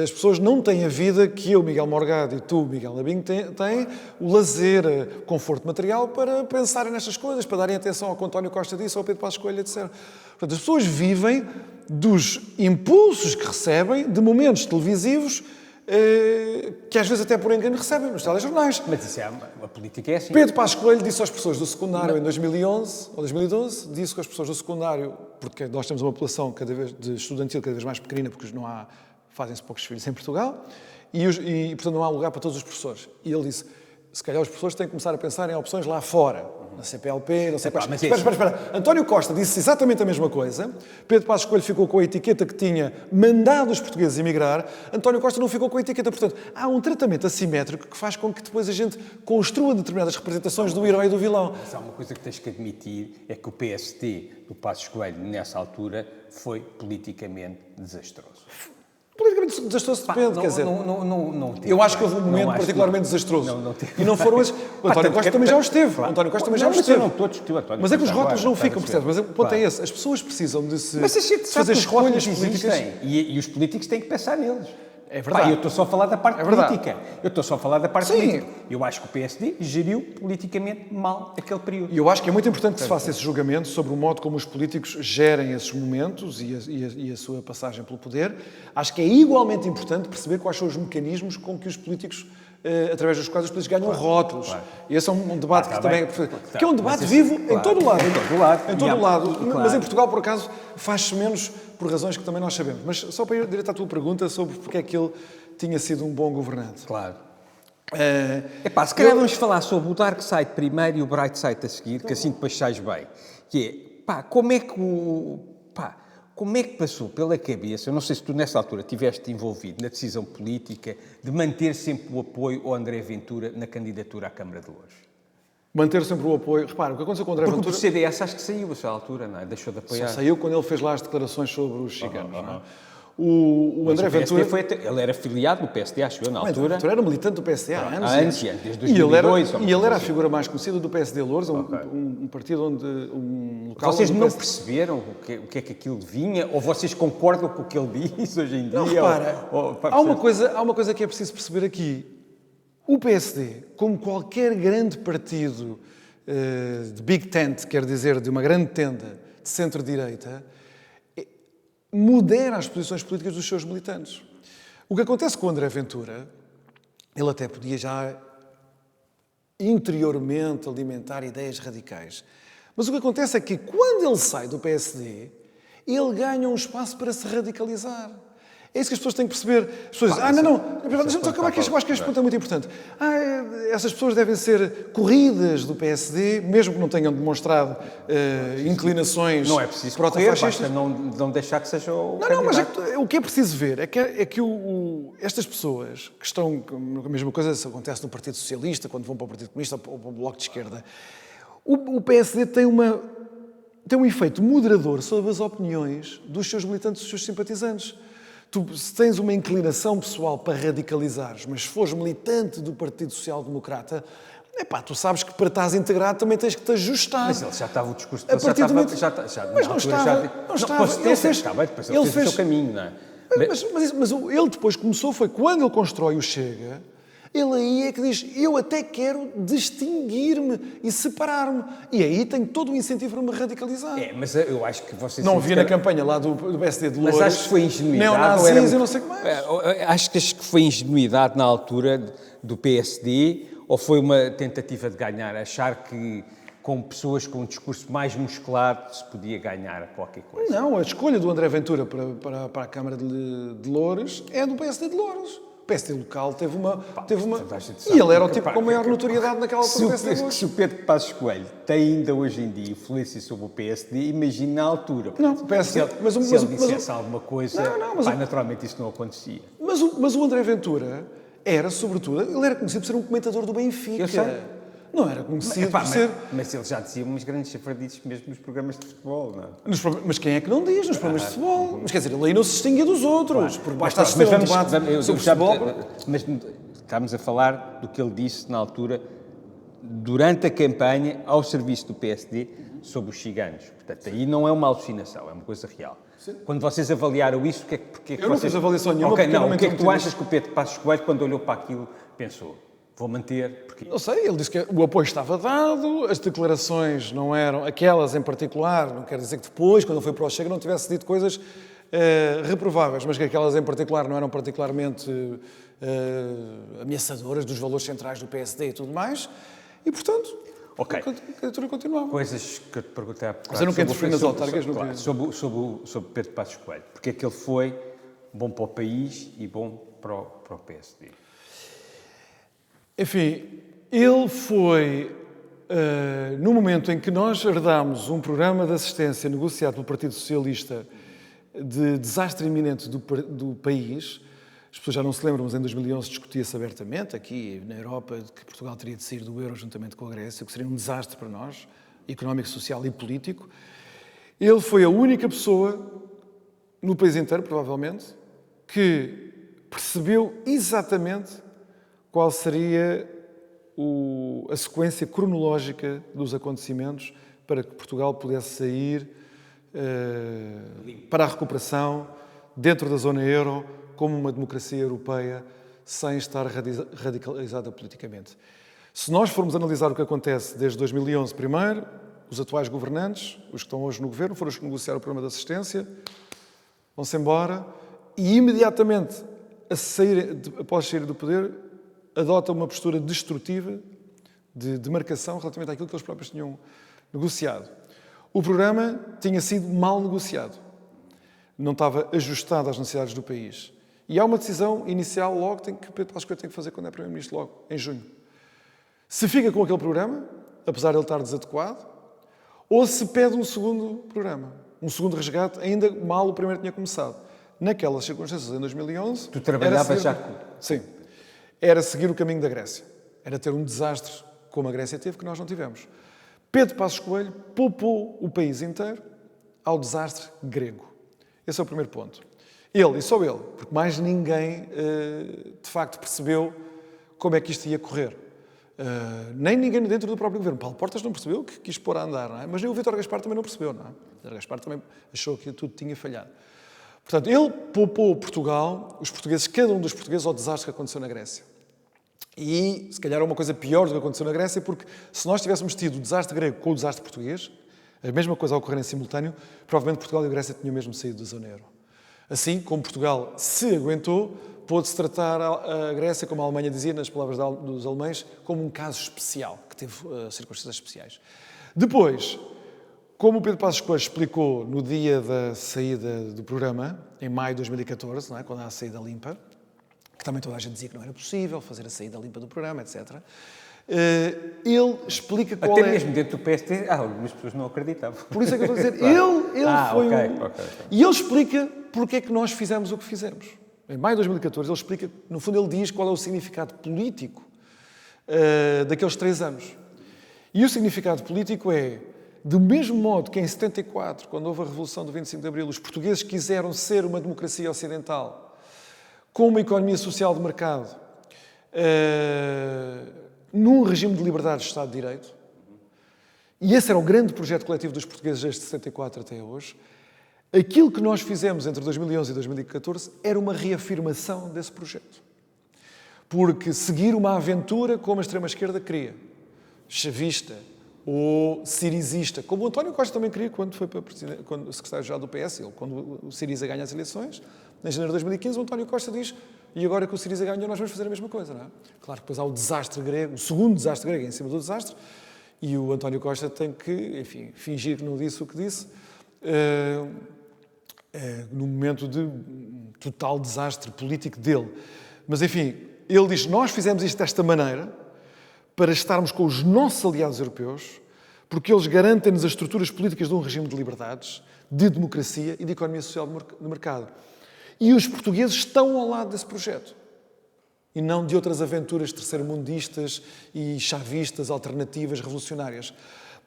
As pessoas não têm a vida que eu, Miguel Morgado, e tu, Miguel Labinho, têm o lazer, o conforto material para pensarem nestas coisas, para darem atenção ao que o António Costa disse, ao Pedro Passos Coelho, etc. Portanto, as pessoas vivem dos impulsos que recebem, de momentos televisivos, que às vezes até por engano recebem nos telejornais. Mas isso a política é assim. Pedro Passos Coelho disse às pessoas do secundário em 2011 ou 2012, disse que as pessoas do secundário, porque nós temos uma população de estudantil cada vez mais pequenina, porque fazem-se poucos filhos em Portugal, e portanto não há lugar para todos os professores. E ele disse, se calhar os professores têm que começar a pensar em opções lá fora, na CPLP, não sei quais. Espera. António Costa disse exatamente a mesma coisa. Pedro Passos Coelho ficou com a etiqueta que tinha mandado os portugueses emigrar. António Costa não ficou com a etiqueta. Portanto, há um tratamento assimétrico que faz com que depois a gente construa determinadas representações do herói e do vilão. Mas há uma coisa que tens que admitir, é que o PST do Passos Coelho, nessa altura, foi politicamente desastroso. Politicamente desastroso depende, quer dizer... Não teve, eu acho que houve um momento particularmente desastroso. E não foram esses... O António Costa também já os teve. O António Costa também já os teve. Mas é que os rótulos não ficam, percebes? Mas o ponto é esse. As pessoas precisam de se fazer escolhas políticas. E os políticos têm que pensar neles. É verdade. Eu estou só a falar da parte política. Política. Eu acho que o PSD geriu politicamente mal aquele período. E eu acho que é muito importante que se faça esse julgamento sobre o modo como os políticos gerem esses momentos e a sua passagem pelo poder. Acho que é igualmente importante perceber quais são os mecanismos com que os políticos, através dos quais os políticos ganham rótulos. Claro. E esse é um debate que também... Que é um debate vivo em todo o lado. Em todo o lado. Mas em Portugal, por acaso, faz-se menos por razões que também nós sabemos. Mas só para ir direto à tua pergunta sobre porque é que ele tinha sido um bom governante. Claro. Se calhar vamos falar sobre o Dark Side primeiro e o Bright Side a seguir, que assim depois sais bem. Que é, como é que passou pela cabeça, eu não sei se tu nessa altura estiveste envolvido na decisão política de manter sempre o apoio ao André Ventura na candidatura à Câmara de Louros? Manter sempre o apoio. Repara, o que aconteceu com o André Ventura... Porque o CDS acho que saiu a essa altura, não é? Deixou de apoiar. Só saiu quando ele fez lá as declarações sobre os ciganos, não é? O André Ventura... Ele era afiliado no PSD, acho eu, na altura. André Ventura era militante do PSD há anos. Desde 2002. E ele era a figura mais conhecida do PSD Louros, um partido onde... Um local vocês onde não perceberam o que é que aquilo vinha? Ou vocês concordam com o que ele diz hoje em dia? Não, repara, há uma coisa que é preciso perceber aqui. O PSD, como qualquer grande partido de Big Tent, quer dizer, de uma grande tenda de centro-direita, modera as posições políticas dos seus militantes. O que acontece com o André Ventura, ele até podia já interiormente alimentar ideias radicais. Mas o que acontece é que quando ele sai do PSD, ele ganha um espaço para se radicalizar. É isso que as pessoas têm que perceber. As pessoas dizem, deixa-me acabar aqui, eu acho que este ponto é muito importante. Essas pessoas devem ser corridas do PSD, mesmo que não tenham demonstrado inclinações não é preciso correr, basta não deixar que seja o candidato. Mas o que é preciso ver é que estas pessoas que estão... A mesma coisa se acontece no Partido Socialista, quando vão para o Partido Comunista ou para o Bloco de Esquerda. O PSD tem um efeito moderador sobre as opiniões dos seus militantes, dos seus simpatizantes. Tu, se tens uma inclinação pessoal para radicalizares, mas se fores militante do Partido Social Democrata, tu sabes que para estares integrado também tens que te ajustar. Mas ele já estava, o discurso dele mas não estava. Ele fez o seu caminho, não é? Mas ele depois começou, foi quando ele constrói o Chega, ele aí é que diz, eu até quero distinguir-me e separar-me. E aí tenho todo o incentivo para me radicalizar. Mas eu acho que vocês... Não vi na campanha lá do PSD de Louros... Mas acho que foi ingenuidade. Neonazis e não sei o que mais. Acho que foi ingenuidade na altura do PSD, ou foi uma tentativa de ganhar, achar que com pessoas com um discurso mais musculado se podia ganhar qualquer coisa. Não, a escolha do André Ventura para a Câmara de Louros é do PSD de Louros. O PSD local teve uma... E ele era o tipo com maior notoriedade naquela altura do PSD de Louros. Se o Pedro Passos Coelho tem ainda hoje em dia influência sobre o PSD, imagina na altura. Não, o PSD... Se ele dissesse alguma coisa, naturalmente isso não acontecia. Mas o André Ventura era, sobretudo, ele era conhecido por ser um comentador do Benfica. Eu sei. Não era conhecido por ser... Mas ele já dizia umas grandes chafardices mesmo nos programas de futebol, não é? Mas quem é que não diz nos programas de futebol? Mas quer dizer, ele aí não se distinguia dos outros. Por basta assistir a um debate sobre futebol. Mas estamos a falar do que ele disse na altura, durante a campanha, ao serviço do PSD, sobre os ciganos. Portanto, aí não é uma alucinação, é uma coisa real. Sim. Quando vocês avaliaram isso, eu não fiz avaliação nenhuma. O que é que tu achas que o Pedro Passos Coelho, quando olhou para aquilo, pensou? Vou manter, porque... Não sei, ele disse que o apoio estava dado, as declarações não eram... Aquelas em particular, não quer dizer que depois, quando ele foi para o Chega, não tivesse dito coisas reprováveis, mas que aquelas em particular não eram particularmente ameaçadoras dos valores centrais do PSD e tudo mais, e, portanto, a candidatura continuava. Coisas que eu te perguntei há pouco. Mas eu nunca interferi nas autárquicas. Sobre Pedro Passos Coelho, porque é que ele foi bom para o país e bom para o PSD. Enfim, ele foi, no momento em que nós herdámos um programa de assistência negociado pelo Partido Socialista de desastre iminente do país, as pessoas já não se lembram, mas em 2011 discutia-se abertamente, aqui na Europa, de que Portugal teria de sair do euro juntamente com a Grécia, o que seria um desastre para nós, económico, social e político. Ele foi a única pessoa, no país inteiro, provavelmente, que percebeu exatamente qual seria a sequência cronológica dos acontecimentos para que Portugal pudesse sair para a recuperação dentro da zona euro como uma democracia europeia sem estar radicalizada politicamente. Se nós formos analisar o que acontece desde 2011, primeiro, os atuais governantes, os que estão hoje no governo, foram os que negociaram o programa de assistência, vão-se embora e imediatamente, após sair do poder, adota uma postura destrutiva de demarcação relativamente àquilo que eles próprios tinham negociado. O programa tinha sido mal negociado. Não estava ajustado às necessidades do país. E há uma decisão inicial logo que Pedro Passos Coelho tem que fazer quando é Primeiro-Ministro, logo, em junho. Se fica com aquele programa, apesar de ele estar desadequado, ou se pede um segundo programa, um segundo resgate, ainda mal o primeiro tinha começado. Naquelas circunstâncias, em 2011... Tu trabalhavas já... Sim. Era seguir o caminho da Grécia. Era ter um desastre como a Grécia teve, que nós não tivemos. Pedro Passos Coelho poupou o país inteiro ao desastre grego. Esse é o primeiro ponto. Ele, e só ele, porque mais ninguém, de facto, percebeu como é que isto ia correr. Nem ninguém dentro do próprio governo. Paulo Portas não percebeu que quis pôr a andar, não é? Mas nem o Vítor Gaspar também não percebeu, não é? O Vítor Gaspar também achou que tudo tinha falhado. Portanto, ele poupou Portugal, os portugueses, cada um dos portugueses, ao desastre que aconteceu na Grécia. E, se calhar, é uma coisa pior do que aconteceu na Grécia, porque se nós tivéssemos tido o desastre grego com o desastre português, a mesma coisa a ocorrer em simultâneo, provavelmente Portugal e a Grécia tinham mesmo saído da zona euro. Assim, como Portugal se aguentou, pôde-se tratar a Grécia, como a Alemanha dizia, nas palavras dos alemães, como um caso especial, que teve circunstâncias especiais. Depois, como o Pedro Passos Coelho explicou no dia da saída do programa, em maio de 2014, não é? Quando há a saída limpa, que também toda a gente dizia que não era possível fazer a saída limpa do programa, etc., ele explica qual Até mesmo dentro do PST, algumas pessoas não acreditavam. Por isso é que eu estou a dizer, ele foi okay. E ele explica porque é que nós fizemos o que fizemos. Em maio de 2014, ele explica, no fundo, ele diz qual é o significado político daqueles 3 anos. E o significado político é, do mesmo modo que em 74, quando houve a Revolução do 25 de Abril, os portugueses quiseram ser uma democracia ocidental, com uma economia social de mercado, num regime de liberdade de Estado de Direito, e esse era o grande projeto coletivo dos portugueses desde 64 até hoje, aquilo que nós fizemos entre 2011 e 2014 era uma reafirmação desse projeto. Porque seguir uma aventura como a extrema-esquerda queria, chavista ou sirizista, como o António Costa também queria quando foi para secretário-geral do PS, quando o Siriza ganha as eleições, em janeiro de 2015, o António Costa diz: e agora que o Siriza ganhou, nós vamos fazer a mesma coisa, não é? Claro que depois há o desastre grego, o segundo desastre grego em cima do desastre, e o António Costa tem que, enfim, fingir que não disse o que disse, no momento de total desastre político dele. Mas, enfim, ele diz: nós fizemos isto desta maneira para estarmos com os nossos aliados europeus, porque eles garantem-nos as estruturas políticas de um regime de liberdades, de democracia e de economia social de mercado. E os portugueses estão ao lado desse projeto. E não de outras aventuras terceiro-mundistas e chavistas, alternativas, revolucionárias.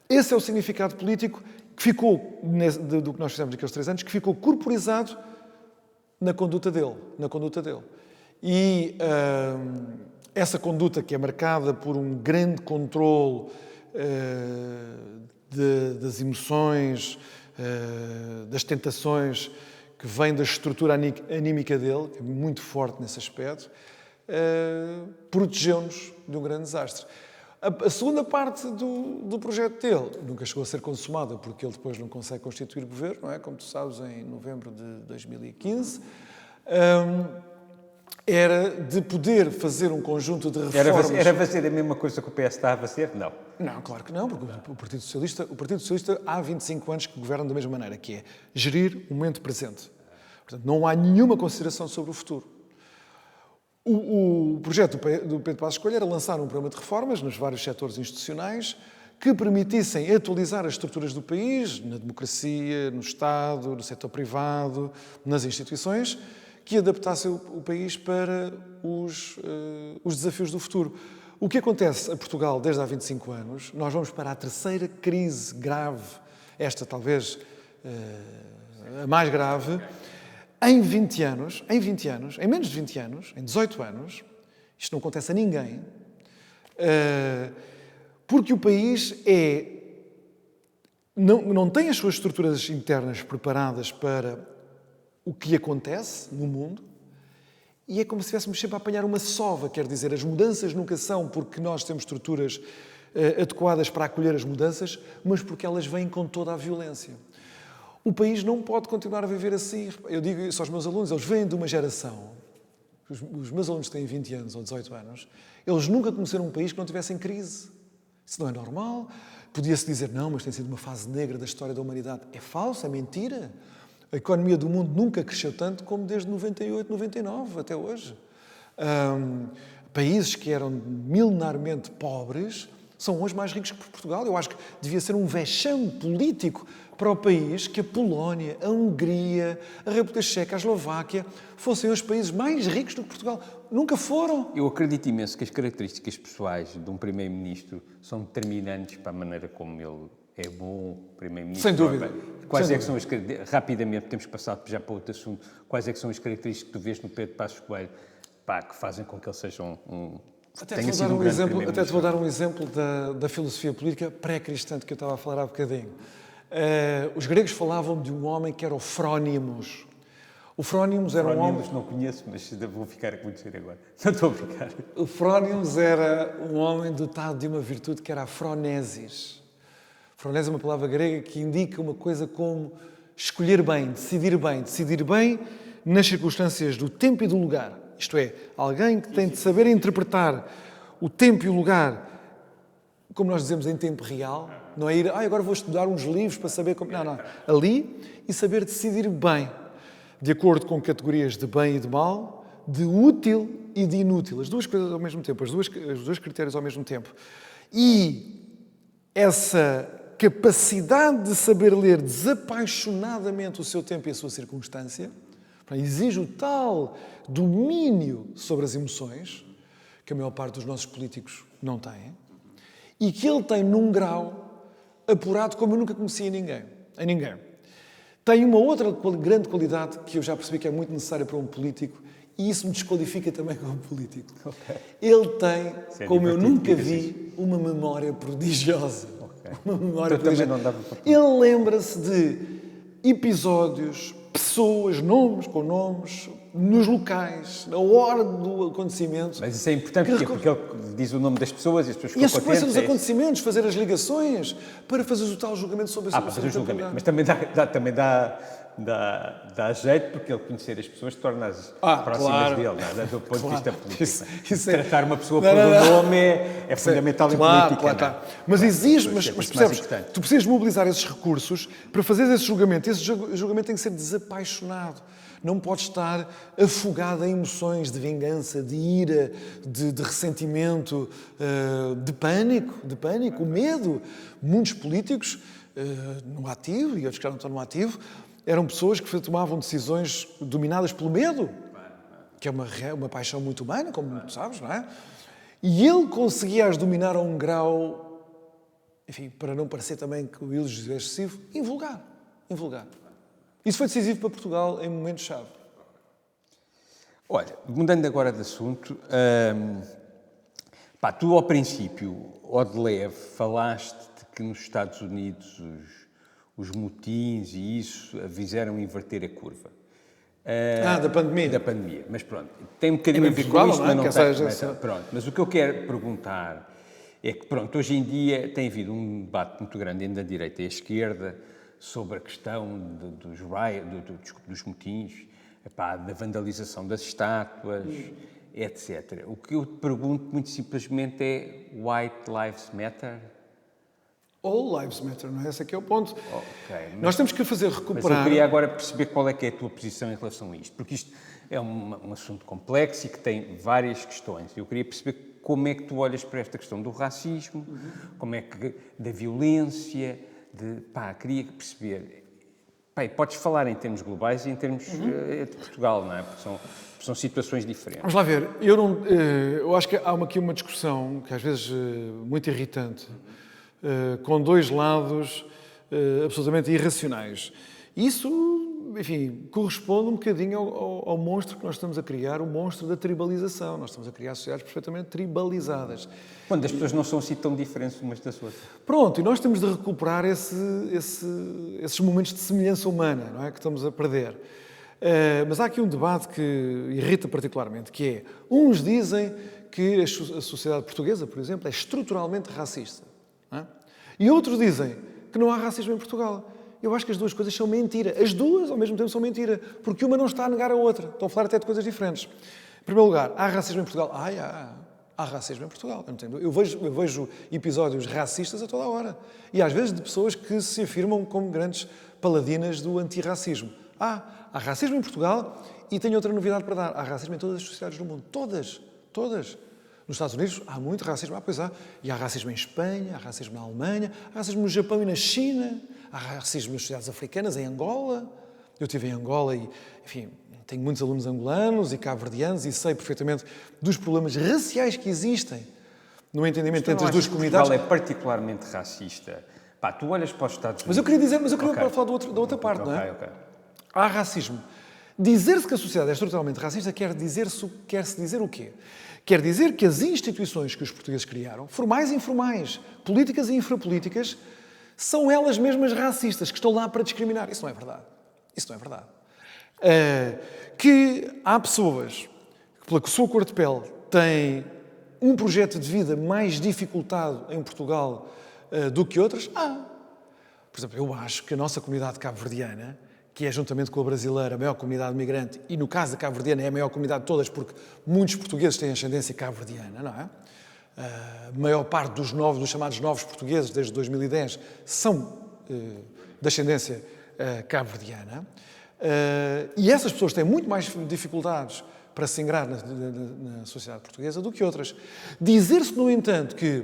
Esse é o significado político que ficou, do que nós fizemos naqueles 3 anos, que ficou corporizado na conduta dele. E essa conduta, que é marcada por um grande controle das emoções, das tentações, que vem da estrutura anímica dele, que é muito forte nesse aspecto, protegeu-nos de um grande desastre. A segunda parte do projeto dele nunca chegou a ser consumada, porque ele depois não consegue constituir governo, não é? Como tu sabes, em novembro de 2015, era de poder fazer um conjunto de reformas... Era fazer a mesma coisa que o PS está a fazer? Não. Não, claro que não, porque o Partido Socialista há 25 anos que governa da mesma maneira, que é gerir o momento presente. Portanto, não há nenhuma consideração sobre o futuro. O projeto do Pedro Passos Coelho era lançar um programa de reformas nos vários setores institucionais que permitissem atualizar as estruturas do país, na democracia, no Estado, no setor privado, nas instituições, que adaptassem o país para os desafios do futuro. O que acontece a Portugal desde há 25 anos, nós vamos para a terceira crise grave, esta talvez a mais grave, em menos de 20 anos, em 18 anos, isto não acontece a ninguém, porque o país não tem as suas estruturas internas preparadas para o que acontece no mundo, e é como se estivéssemos sempre a apanhar uma sova, quer dizer, as mudanças nunca são porque nós temos estruturas adequadas para acolher as mudanças, mas porque elas vêm com toda a violência. O país não pode continuar a viver assim. Eu digo isso aos meus alunos, eles vêm de uma geração, os meus alunos têm 20 anos ou 18 anos, eles nunca conheceram um país que não tivesse em crise. Isso não é normal. Podia-se dizer, não, mas tem sido uma fase negra da história da humanidade. É falso, é mentira. A economia do mundo nunca cresceu tanto como desde 98, 99, até hoje. Países que eram milenarmente pobres são hoje mais ricos que Portugal. Eu acho que devia ser um vexame político para o país que a Polónia, a Hungria, a República Checa, a Eslováquia fossem os países mais ricos do que Portugal. Nunca foram. Eu acredito imenso que as características pessoais de um primeiro-ministro são determinantes para a maneira como ele é bom primeiro-ministro. Sem dúvida. Quais é que são as rapidamente, temos passado já para outro assunto, quais é que são as características que tu vês no Pedro Passos Coelho, que fazem com que ele seja Até te vou dar um exemplo da filosofia política pré-cristã que eu estava a falar há bocadinho. Os gregos falavam de um homem que era o Frónimos. O Frónimos era um homem... não conheço, mas vou ficar a conhecer agora. Não estou a brincar. O Frónimos era um homem dotado de uma virtude que era a fronesis. Fronesis é uma palavra grega que indica uma coisa como escolher bem, decidir bem nas circunstâncias do tempo e do lugar. Isto é, alguém que tem de saber interpretar o tempo e o lugar, como nós dizemos, em tempo real. Não é ir, agora vou estudar uns livros para saber como... Não. Ali, e saber decidir bem, de acordo com categorias de bem e de mal, de útil e de inútil. As duas coisas ao mesmo tempo, os dois critérios ao mesmo tempo. E essa capacidade de saber ler desapaixonadamente o seu tempo e a sua circunstância exige o tal domínio sobre as emoções, que a maior parte dos nossos políticos não têm, e que ele tem num grau apurado como eu nunca conhecia em ninguém. Tem uma outra grande qualidade que eu já percebi que é muito necessária para um político, e isso me desqualifica também como político. Okay. Ele tem, como eu nunca vi, uma memória prodigiosa. Okay. Uma memória prodigiosa. Não dava para... Ele lembra-se de episódios, pessoas, nomes com nomes, nos locais, na hora do acontecimento. Mas isso é importante porque ele diz o nome das pessoas e as pessoas ficam contentes. E a sequência dos acontecimentos, fazer as ligações para fazer o tal julgamento sobre a situação. Para fazer o julgamento. Mas também dá jeito porque ele conhecer as pessoas torna-as próximas dele, não? Do ponto de vista político. Tratar uma pessoa pelo nome é fundamental em política. Claro. Mas exige, mas percebes, tu precisas mobilizar esses recursos para fazer esse julgamento. Esse julgamento tem que ser desapaixonado. Não pode estar afogado em emoções de vingança, de ira, de ressentimento, de pânico, o medo. Muitos políticos no ativo, e outros que já não estão no ativo, eram pessoas que tomavam decisões dominadas pelo medo, que é uma paixão muito humana, como tu sabes, não é? E ele conseguia-as dominar a um grau, enfim, para não parecer também que o elogio é excessivo, invulgar. Isso foi decisivo para Portugal em momentos-chave. Olha, mudando agora de assunto, tu ao princípio, ou de leve, falaste de que nos Estados Unidos os motins e isso fizeram inverter a curva. Da pandemia. Da pandemia, mas pronto, tem um bocadinho a ver com isto, mas não tem. Pronto, mas o que eu quero perguntar é que, pronto, hoje em dia tem havido um debate muito grande entre a direita e a esquerda sobre a questão dos motins, da vandalização das estátuas, etc. O que eu te pergunto muito simplesmente é White Lives Matter? All lives matter, não é? Esse aqui é o ponto. Okay, nós temos que fazer recuperar... Mas eu queria agora perceber qual é que é a tua posição em relação a isto, porque isto é um assunto complexo e que tem várias questões. Eu queria perceber como é que tu olhas para esta questão do racismo, como é que da violência, queria perceber... podes falar em termos globais e em termos de Portugal, não é? Porque são situações diferentes. Vamos lá ver. Eu acho que há aqui uma discussão que às vezes muito irritante, com dois lados absolutamente irracionais. Isso, enfim, corresponde um bocadinho ao monstro que nós estamos a criar, o monstro da tribalização. Nós estamos a criar sociedades perfeitamente tribalizadas. Quando as pessoas não são assim tão diferentes umas das outras. Pronto, e nós temos de recuperar esses momentos de semelhança humana, não é? Que estamos a perder. Mas há aqui um debate que irrita particularmente, que é, uns dizem que a sociedade portuguesa, por exemplo, é estruturalmente racista. E outros dizem que não há racismo em Portugal. Eu acho que as duas coisas são mentira. As duas, ao mesmo tempo, são mentira. Porque uma não está a negar a outra. Estão a falar até de coisas diferentes. Em primeiro lugar, há racismo em Portugal? Há racismo em Portugal. Eu vejo episódios racistas a toda a hora. E às vezes de pessoas que se afirmam como grandes paladinas do antirracismo. Há racismo em Portugal e tenho outra novidade para dar. Há racismo em todas as sociedades do mundo. Todas. Nos Estados Unidos há muito racismo, pois há. E há racismo em Espanha, há racismo na Alemanha, há racismo no Japão e na China, há racismo nas sociedades africanas, em Angola. Eu estive em Angola e, enfim, tenho muitos alunos angolanos e cabo-verdianos e sei perfeitamente dos problemas raciais que existem no entendimento entre as duas comunidades. Portugal é particularmente racista, Pá, tu olhas para os Estados Unidos... Mas eu queria falar da outra parte, não é? Há racismo. Dizer-se que a sociedade é estruturalmente racista quer-se dizer o quê? Quer dizer que as instituições que os portugueses criaram, formais e informais, políticas e infrapolíticas, são elas mesmas racistas, que estão lá para discriminar. Isso não é verdade. Isso não é verdade. Que há pessoas que, pela sua cor de pele, têm um projeto de vida mais dificultado em Portugal do que outras? Por exemplo, eu acho que a nossa comunidade cabo-verdiana, que é, juntamente com a brasileira, a maior comunidade migrante, e no caso da cabo-verdiana é a maior comunidade de todas, porque muitos portugueses têm ascendência cabo-verdiana, não é? A maior parte dos chamados novos portugueses, desde 2010, são de ascendência cabo-verdiana. E essas pessoas têm muito mais dificuldades para se ingrar na sociedade portuguesa do que outras. Dizer-se, no entanto, que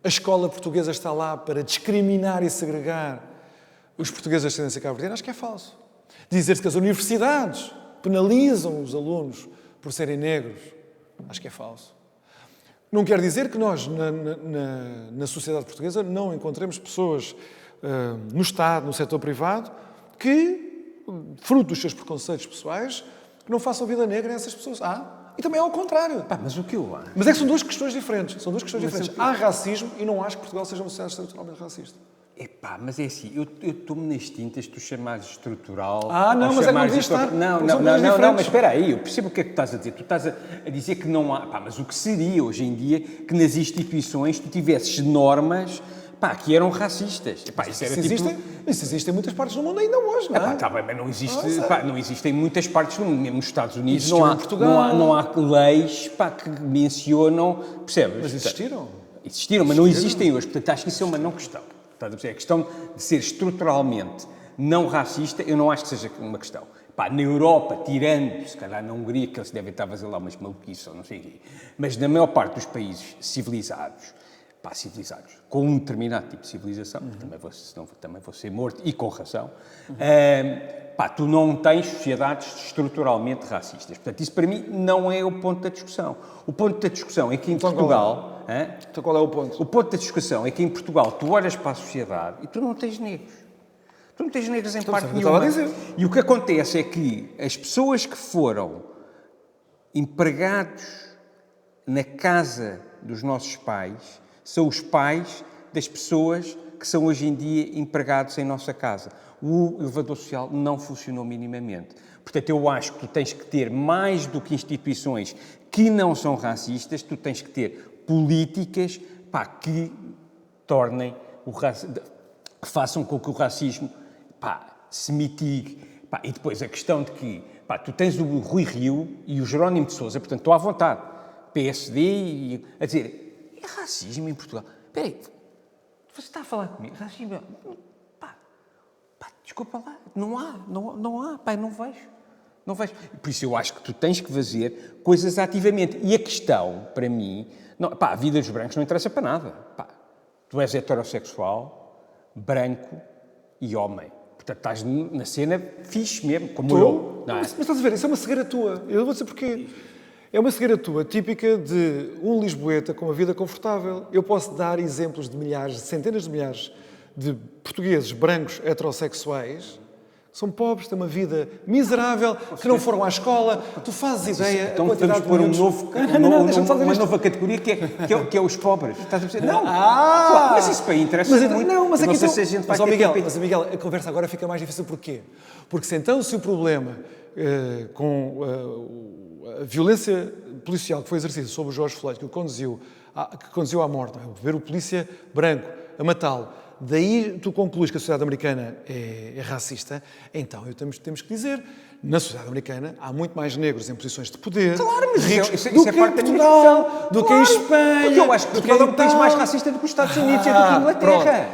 a escola portuguesa está lá para discriminar e segregar os portugueses de ascendência cabo-verdiana, acho que é falso. Dizer-se que as universidades penalizam os alunos por serem negros, acho que é falso. Não quer dizer que nós, na sociedade portuguesa, não encontremos pessoas no Estado, no setor privado, que, fruto dos seus preconceitos pessoais, que não façam vida negra a essas pessoas. E também é ao contrário. Mas o que eu acho? Mas é que são duas questões diferentes. Há racismo e não acho que Portugal seja uma sociedade estruturalmente racista. Mas é assim, eu estou-me nas tintas, tu chamares estrutural... não, mas é que não devias estar. Não, mas espera aí, eu percebo o que é que tu estás a dizer. Tu estás a dizer que não há... mas o que seria hoje em dia que nas instituições tu tivesses normas que eram racistas. Isso existe em muitas partes do mundo ainda hoje, não é? Está bem, mas não existe, não existe em muitas partes do mundo. Mesmo nos Estados Unidos não há leis que mencionam... Percebes? Mas existiram. Existiram, mas não existem hoje. Portanto, acho que isso é uma não questão. A questão de ser estruturalmente não racista, eu não acho que seja uma questão. Na Europa, tirando, se calhar na Hungria, que eles devem estar a fazer lá umas maluquices ou não sei o quê, mas na maior parte dos países civilizados, com um determinado tipo de civilização, também vou ser morto, e com razão, tu não tens sociedades estruturalmente racistas. Portanto, isso para mim não é o ponto da discussão. O ponto da discussão é que em Portugal... Então qual é o ponto? O ponto da discussão é que em Portugal tu olhas para a sociedade e tu não tens negros. Tu não tens negros em parte nenhuma. E o que acontece é que as pessoas que foram empregados na casa dos nossos pais são os pais das pessoas que são hoje em dia empregados em nossa casa. O elevador social não funcionou minimamente. Portanto, eu acho que tu tens que ter, mais do que instituições que não são racistas, tu tens que ter políticas que tornem que façam com que o racismo se mitigue. E depois a questão de que tu tens o Rui Rio e o Jerónimo de Sousa, portanto, estou à vontade, PSD, a dizer, é racismo em Portugal. Espera aí, você está a falar comigo? Racismo? Desculpa lá, não há, não vejo. Não vejo. Por isso eu acho que tu tens que fazer coisas ativamente. E a questão, para mim, a vida dos brancos não interessa para nada. Tu és heterossexual, branco e homem. Portanto, estás na cena fixe mesmo, como eu. Mas estás a ver, isso é uma cegueira tua. Eu vou dizer porquê. É uma cegueira tua, típica de um lisboeta com uma vida confortável. Eu posso dar exemplos de milhares, centenas de milhares de portugueses brancos heterossexuais que são pobres, têm uma vida miserável, que não foram à escola. Tu fazes ideia... Então vamos pôr uma nova categoria que é os pobres. Estás a dizer? Não. Claro, mas isso para aí interessa muito. Mas não sei se a gente vai ter... Mas, Miguel, a conversa agora fica mais difícil. Porquê? Porque se o problema com a violência policial que foi exercida sobre o George Floyd, que conduziu à morte, ver o polícia branco a matá-lo, daí tu concluís que a sociedade americana é racista, então temos que dizer, na sociedade americana há muito mais negros em posições de poder, ricos, do que em Portugal, do que em Espanha. Porque eu acho que Portugal é um país mais racista do que os Estados Unidos e do que a Inglaterra.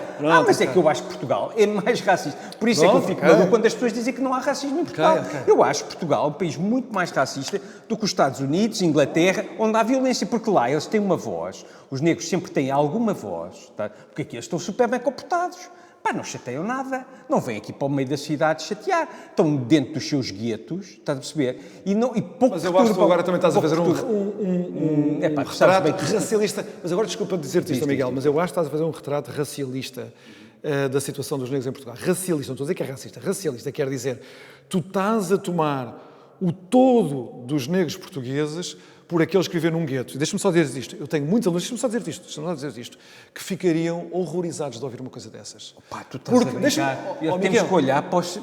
Mas é que eu acho que Portugal é mais racista. Por isso é que eu fico maluco quando as pessoas dizem que não há racismo em Portugal. Eu acho que Portugal é um país muito mais racista do que os Estados Unidos, Inglaterra, onde há violência, porque lá eles têm uma voz, os negros sempre têm alguma voz, porque aqui eles estão super bem comportados. Não chateiam nada, não vêm aqui para o meio da cidade chatear, estão dentro dos seus guetos, estás a perceber? E pouco. Mas eu acho que tu agora também estás a fazer um retrato racialista. Mas agora desculpa dizer-te isto, Miguel, mas eu acho que estás a fazer um retrato racialista da situação dos negros em Portugal. Racialista, não estou a dizer que é racista. Racialista quer dizer, tu estás a tomar o todo dos negros portugueses por aqueles que vivem num gueto. Deixa-me só dizer isto. Eu tenho muitos alunos, deixa-me só dizer isto, que ficariam horrorizados de ouvir uma coisa dessas. Pá, tu estás a brincar. Temos que olhar para os...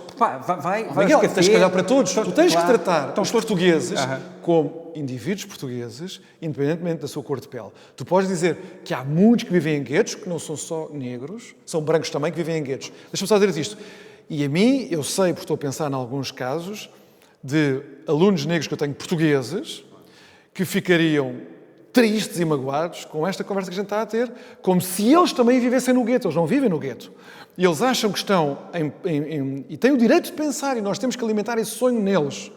vai Miguel, tens que olhar para todos. Tu tens que tratar então, os portugueses como indivíduos portugueses, independentemente da sua cor de pele. Tu podes dizer que há muitos que vivem em guetos, que não são só negros, são brancos também que vivem em guetos. Deixa-me só dizer isto. E a mim, eu sei, porque estou a pensar em alguns casos, de alunos negros que eu tenho portugueses, que ficariam tristes e magoados com esta conversa que a gente está a ter, como se eles também vivessem no gueto. Eles não vivem no gueto. E eles acham que estão e têm o direito de pensar, e nós temos que alimentar esse sonho neles.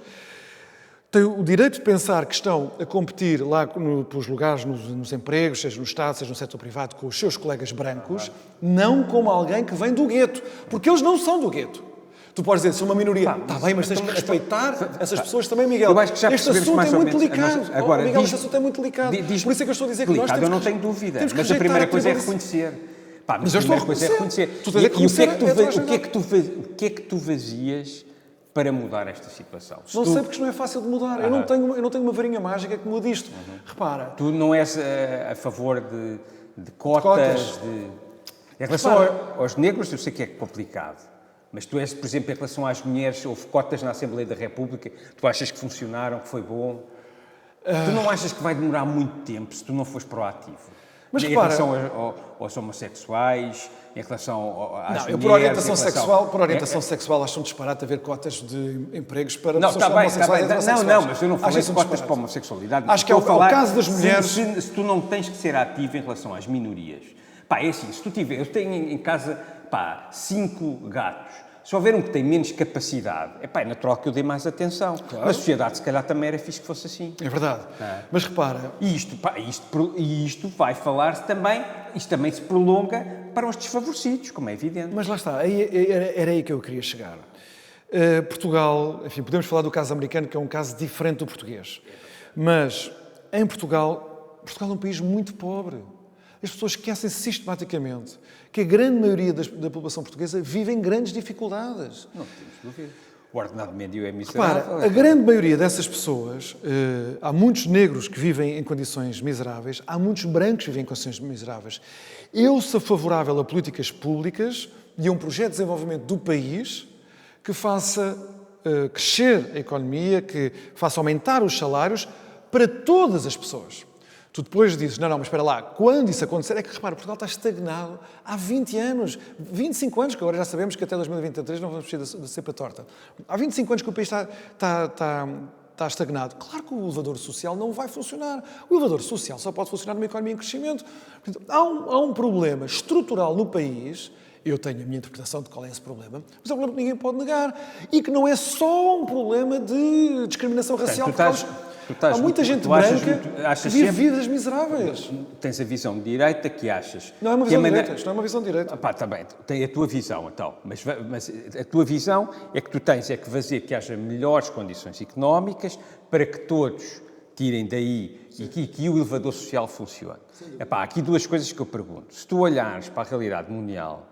Têm o direito de pensar que estão a competir lá pelos lugares, nos empregos, seja no Estado, seja no setor privado, com os seus colegas brancos, não como alguém que vem do gueto. Porque eles não são do gueto. Tu podes dizer, são uma minoria. Está bem, mas tens que respeitar essas pessoas também, Miguel. Eu acho que já este assunto é muito delicado. Agora, Miguel, este assunto é muito delicado. Por isso é que eu estou a dizer que nós temos eu não tenho dúvida. Mas a primeira coisa é reconhecer. Mas a primeira coisa é reconhecer. O que é que tu fazias para mudar esta situação? Não sei, porque isto não é fácil de mudar. Eu não tenho uma varinha mágica que mude isto. Repara. Tu não és a favor de cotas. Em relação aos negros, eu sei que é complicado. Mas tu és, por exemplo, em relação às mulheres, houve cotas na Assembleia da República, tu achas que funcionaram, que foi bom? Tu não achas que vai demorar muito tempo se tu não fores proativo? Mas em relação aos homossexuais, em relação às mulheres... Eu por orientação sexual acho um disparate haver cotas de empregos para pessoas homossexuais. Mas eu não falei de cotas para a homossexualidade. Acho que é o caso das mulheres... Se tu não tens que ser ativo em relação às minorias... Pá, é assim, se tu tiver... Eu tenho em casa, 5 gatos. Se houver um que tem menos capacidade, é natural que eu dê mais atenção. Claro. A sociedade, se calhar, também era fixe que fosse assim. É verdade. Mas repara... Isto vai falar-se também... Isto também se prolonga para os desfavorecidos, como é evidente. Mas lá está. Era aí que eu queria chegar. Portugal... Enfim, podemos falar do caso americano, que é um caso diferente do português. Mas, em Portugal é um país muito pobre. As pessoas esquecem sistematicamente que a grande maioria da população portuguesa vive em grandes dificuldades. Não temos dúvida. O ordenado médio é miserável. Repara, a grande maioria dessas pessoas, há muitos negros que vivem em condições miseráveis, há muitos brancos que vivem em condições miseráveis. Eu sou favorável a políticas públicas e a um projeto de desenvolvimento do país que faça crescer a economia, que faça aumentar os salários para todas as pessoas. Tu depois dizes, não, mas espera lá, quando isso acontecer, é que, repara, Portugal está estagnado há 20 anos, 25 anos, que agora já sabemos que até 2023 não vamos mexer da cepa torta. Há 25 anos que o país está estagnado. Claro que o elevador social não vai funcionar. O elevador social só pode funcionar numa economia em crescimento. Portanto, há um problema estrutural no país. Eu tenho a minha interpretação de qual é esse problema, mas é um problema que ninguém pode negar. E que não é só um problema de discriminação racial. Há muita gente branca que vive vidas miseráveis. Tens a visão de direita que achas... Não é uma visão de direita. Isto não é uma visão de direita. Está bem. Tem a tua visão, então. Mas a tua visão é que tu tens que fazer que haja melhores condições económicas para que todos tirem daí e que o elevador social funcione. Há aqui duas coisas que eu pergunto. Se tu olhares para a realidade mundial,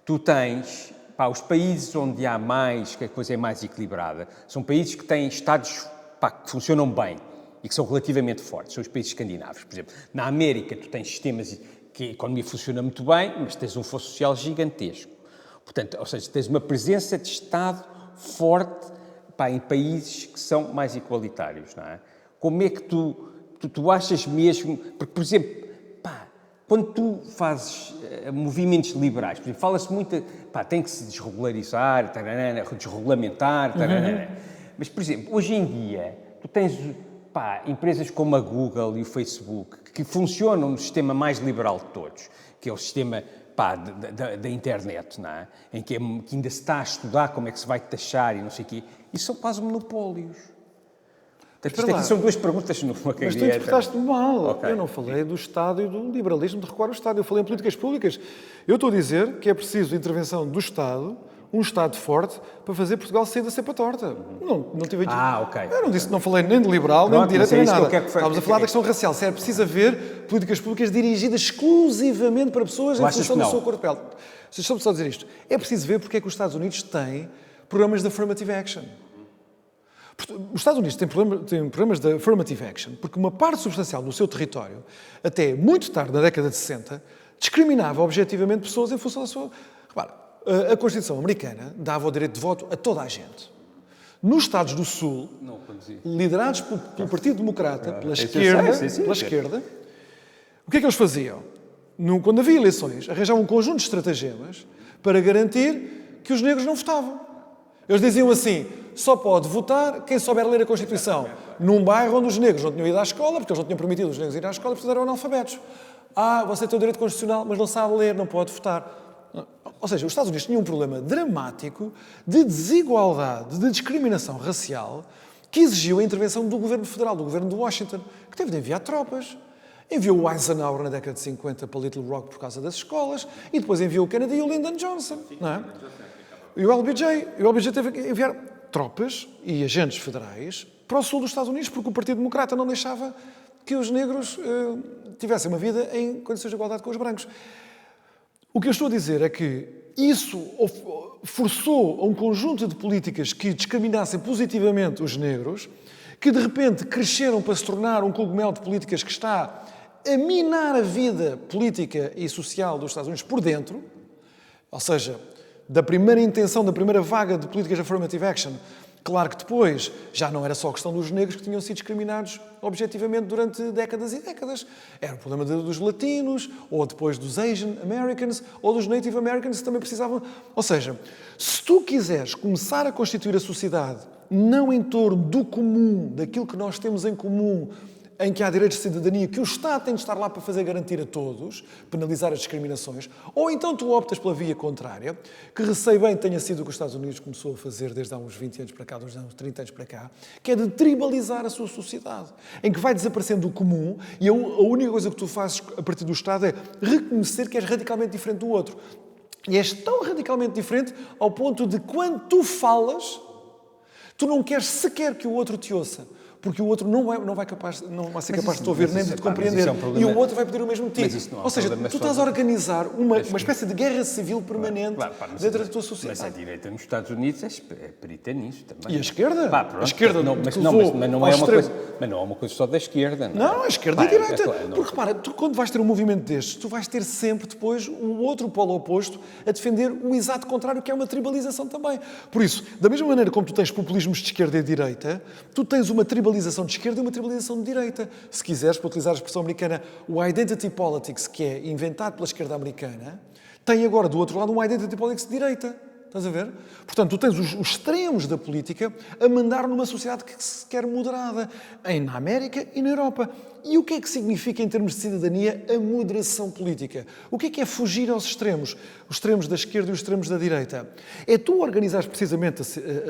tu tens... os países onde há mais, que a coisa é mais equilibrada, são países que têm estados... que funcionam bem e que são relativamente fortes, são os países escandinavos. Por exemplo, na América tu tens sistemas que a economia funciona muito bem, mas tens um fosso social gigantesco. Portanto, ou seja, tens uma presença de Estado forte em países que são mais igualitários, não é? Como é que tu achas mesmo... Porque, por exemplo, quando tu fazes movimentos liberais, por exemplo, fala-se muito... tem que se desregularizar, desregulamentar, Mas, por exemplo, hoje em dia, tu tens empresas como a Google e o Facebook que funcionam no sistema mais liberal de todos, que é o sistema da internet, não é? Em que ainda se está a estudar como é que se vai taxar e não sei o quê. Isso são quase monopólios. Isto aqui são duas perguntas numa cadeira. Mas tu interpretaste-me mal. Okay. Eu não falei do Estado e do liberalismo de recuar o Estado. Eu falei em políticas públicas. Eu estou a dizer que é preciso intervenção do Estado, um Estado forte para fazer Portugal sair da cepa torta. Não tive aqui. Ok. Eu não falei nem de liberal, nem de direita, nem nada. Estávamos a falar da questão racial. Se é preciso haver políticas públicas dirigidas exclusivamente para pessoas em função da sua cor de pele. Deixa-me só dizer isto. É preciso ver porque é que os Estados Unidos têm programas de affirmative action. Os Estados Unidos têm programas de affirmative action porque uma parte substancial do seu território, até muito tarde, na década de 60, discriminava objetivamente pessoas em função da sua... Repara, a Constituição americana dava o direito de voto a toda a gente. Nos Estados do Sul, liderados pelo Partido Democrata, pela esquerda, o que é que eles faziam? Quando havia eleições, arranjavam um conjunto de estratagemas para garantir que os negros não votavam. Eles diziam assim, só pode votar quem souber ler a Constituição, num bairro onde os negros não tinham ido à escola, porque eles não tinham permitido os negros irem à escola, portanto eram analfabetos. Você tem o direito constitucional, mas não sabe ler, não pode votar. Ou seja, os Estados Unidos tinham um problema dramático de desigualdade, de discriminação racial, que exigiu a intervenção do governo federal, do governo de Washington, que teve de enviar tropas. Enviou o Eisenhower na década de 50 para Little Rock por causa das escolas, e depois enviou o Kennedy e o Lyndon Johnson. Não é? E o LBJ teve que enviar tropas e agentes federais para o sul dos Estados Unidos, porque o Partido Democrata não deixava que os negros tivessem uma vida em condições de igualdade com os brancos. O que eu estou a dizer é que isso forçou a um conjunto de políticas que discriminassem positivamente os negros, que de repente cresceram para se tornar um cogumelo de políticas que está a minar a vida política e social dos Estados Unidos por dentro, ou seja, da primeira intenção, da primeira vaga de políticas de affirmative action, claro que depois já não era só a questão dos negros que tinham sido discriminados objetivamente durante décadas e décadas. Era o problema dos latinos, ou depois dos Asian Americans, ou dos Native Americans que também precisavam... Ou seja, se tu quiseres começar a constituir a sociedade não em torno do comum, daquilo que nós temos em comum, em que há direitos de cidadania, que o Estado tem de estar lá para fazer garantir a todos, penalizar as discriminações, ou então tu optas pela via contrária, que receio bem tenha sido o que os Estados Unidos começou a fazer desde há uns 20 anos para cá, desde há uns 30 anos para cá, que é de tribalizar a sua sociedade, em que vai desaparecendo o comum e a única coisa que tu fazes a partir do Estado é reconhecer que és radicalmente diferente do outro. E és tão radicalmente diferente ao ponto de quando tu falas, tu não queres sequer que o outro te ouça. Porque o outro não vai ser capaz de te ouvir nem de te compreender. E o outro vai pedir o mesmo tipo. Ou seja, tu estás a organizar uma espécie de guerra civil permanente dentro da tua sociedade. Mas a direita nos Estados Unidos é perita nisso também. E a esquerda? A esquerda mas não é uma coisa só da esquerda. Não, a esquerda e a direita. Porque repara, tu quando vais ter um movimento destes, tu vais ter sempre depois o outro polo oposto a defender o exato contrário, que é uma tribalização também. Por isso, da mesma maneira como tu tens populismos de esquerda e de direita, tu tens uma tribalização de esquerda e uma tribalização de direita. Se quiseres, para utilizar a expressão americana, o identity politics, que é inventado pela esquerda americana, tem agora, do outro lado, um identity politics de direita. Estás a ver? Portanto, tu tens os extremos da política a mandar numa sociedade que se quer moderada, na América e na Europa. E o que é que significa, em termos de cidadania, a moderação política? O que é fugir aos extremos? Os extremos da esquerda e os extremos da direita. É tu organizares precisamente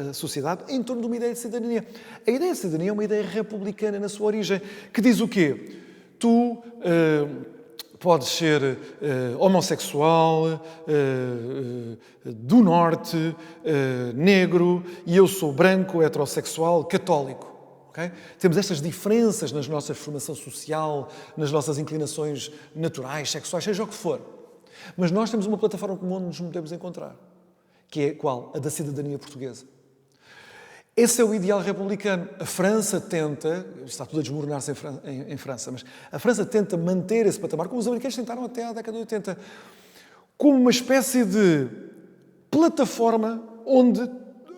a sociedade em torno de uma ideia de cidadania. A ideia de cidadania é uma ideia republicana na sua origem, que diz o quê? Tu... podes ser homossexual, do norte, negro, e eu sou branco, heterossexual, católico. Okay? Temos estas diferenças nas nossas formação social, nas nossas inclinações naturais, sexuais, seja o que for. Mas nós temos uma plataforma comum onde nos podemos encontrar, que é qual? A da cidadania portuguesa. Esse é o ideal republicano. A França tenta, está tudo a desmoronar-se em França, mas a França tenta manter esse patamar, como os americanos tentaram até à década de 80, como uma espécie de plataforma onde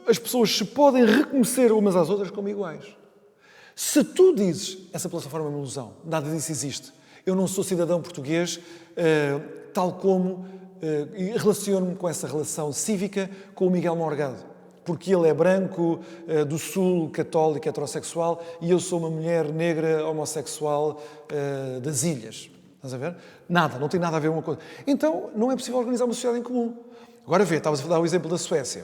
as pessoas se podem reconhecer umas às outras como iguais. Se tu dizes, essa plataforma é uma ilusão, nada disso existe, eu não sou cidadão português, tal como relaciono-me com essa relação cívica com o Miguel Morgado. Porque ele é branco, do sul, católico, heterossexual, e eu sou uma mulher negra, homossexual, das ilhas. Estás a ver? Nada, não tem nada a ver uma coisa. Então, não é possível organizar uma sociedade em comum. Agora vê, estavas a dar o exemplo da Suécia,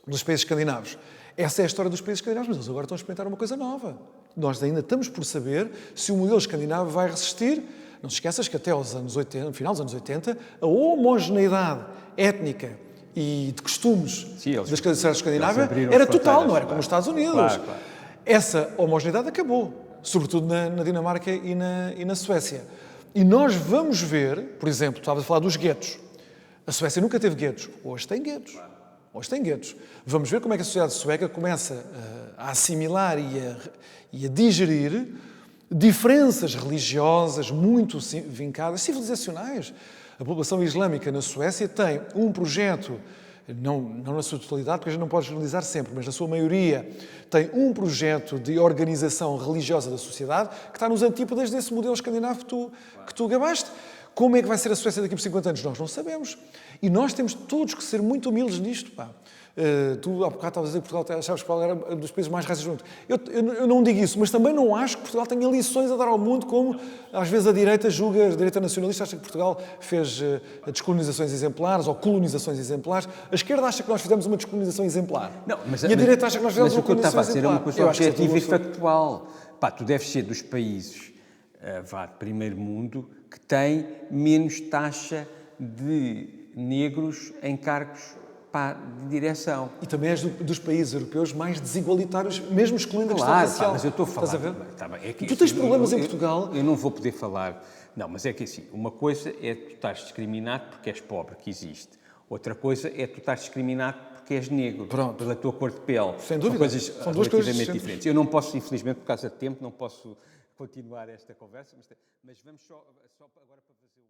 dos países escandinavos. Essa é a história dos países escandinavos, mas eles agora estão a experimentar uma coisa nova. Nós ainda estamos por saber se o modelo escandinavo vai resistir. Não te esqueças que até aos anos 80, no final dos anos 80, a homogeneidade étnica e de costumes Sim, da sociedade escandinava eles era abriram total, não era claro. como os Estados Unidos. Claro. Essa homogeneidade acabou, sobretudo na Dinamarca e na Suécia. E nós vamos ver, por exemplo, estavas a falar dos guetos. A Suécia nunca teve guetos. Hoje tem guetos. Hoje tem guetos. Vamos ver como é que a sociedade sueca começa a assimilar e a digerir diferenças religiosas muito vincadas, civilizacionais. A população islâmica na Suécia tem um projeto, não na sua totalidade, porque a gente não pode generalizar sempre, mas na sua maioria tem um projeto de organização religiosa da sociedade que está nos antípodas desse modelo escandinavo que tu gabaste. Como é que vai ser a Suécia daqui por 50 anos? Nós não sabemos. E nós temos todos que ser muito humildes nisto, pá. Tu, há bocado, estavas a dizer que Portugal, achavas que Portugal era um dos países mais racistas do mundo. Eu não digo isso, mas também não acho que Portugal tenha lições a dar ao mundo, como às vezes a direita julga, a direita nacionalista acha que Portugal fez descolonizações exemplares ou colonizações exemplares. A esquerda acha que nós fizemos uma descolonização exemplar. Não, e a direita acha que nós fizemos uma colonização exemplar. Mas o que eu estava a dizer é uma coisa objetiva e factual. Pá, tu deves ser dos países de primeiro mundo que tem menos taxa de negros em cargos de direção. E também és dos países europeus mais desigualitários, mesmo excluindo a questão Claro, racial. mas eu estou a falar... Estás a ver? Tá bem, é que tu tens problemas em Portugal... Eu não vou poder falar... Não, mas é que assim, uma coisa é tu estares discriminado porque és pobre, que existe. Outra coisa é tu estares discriminado porque és negro, pela tua cor de pele. Sem dúvida. São duas coisas relativamente diferentes. Eu não posso, infelizmente, por causa de tempo, não posso continuar esta conversa, mas vamos só agora para fazer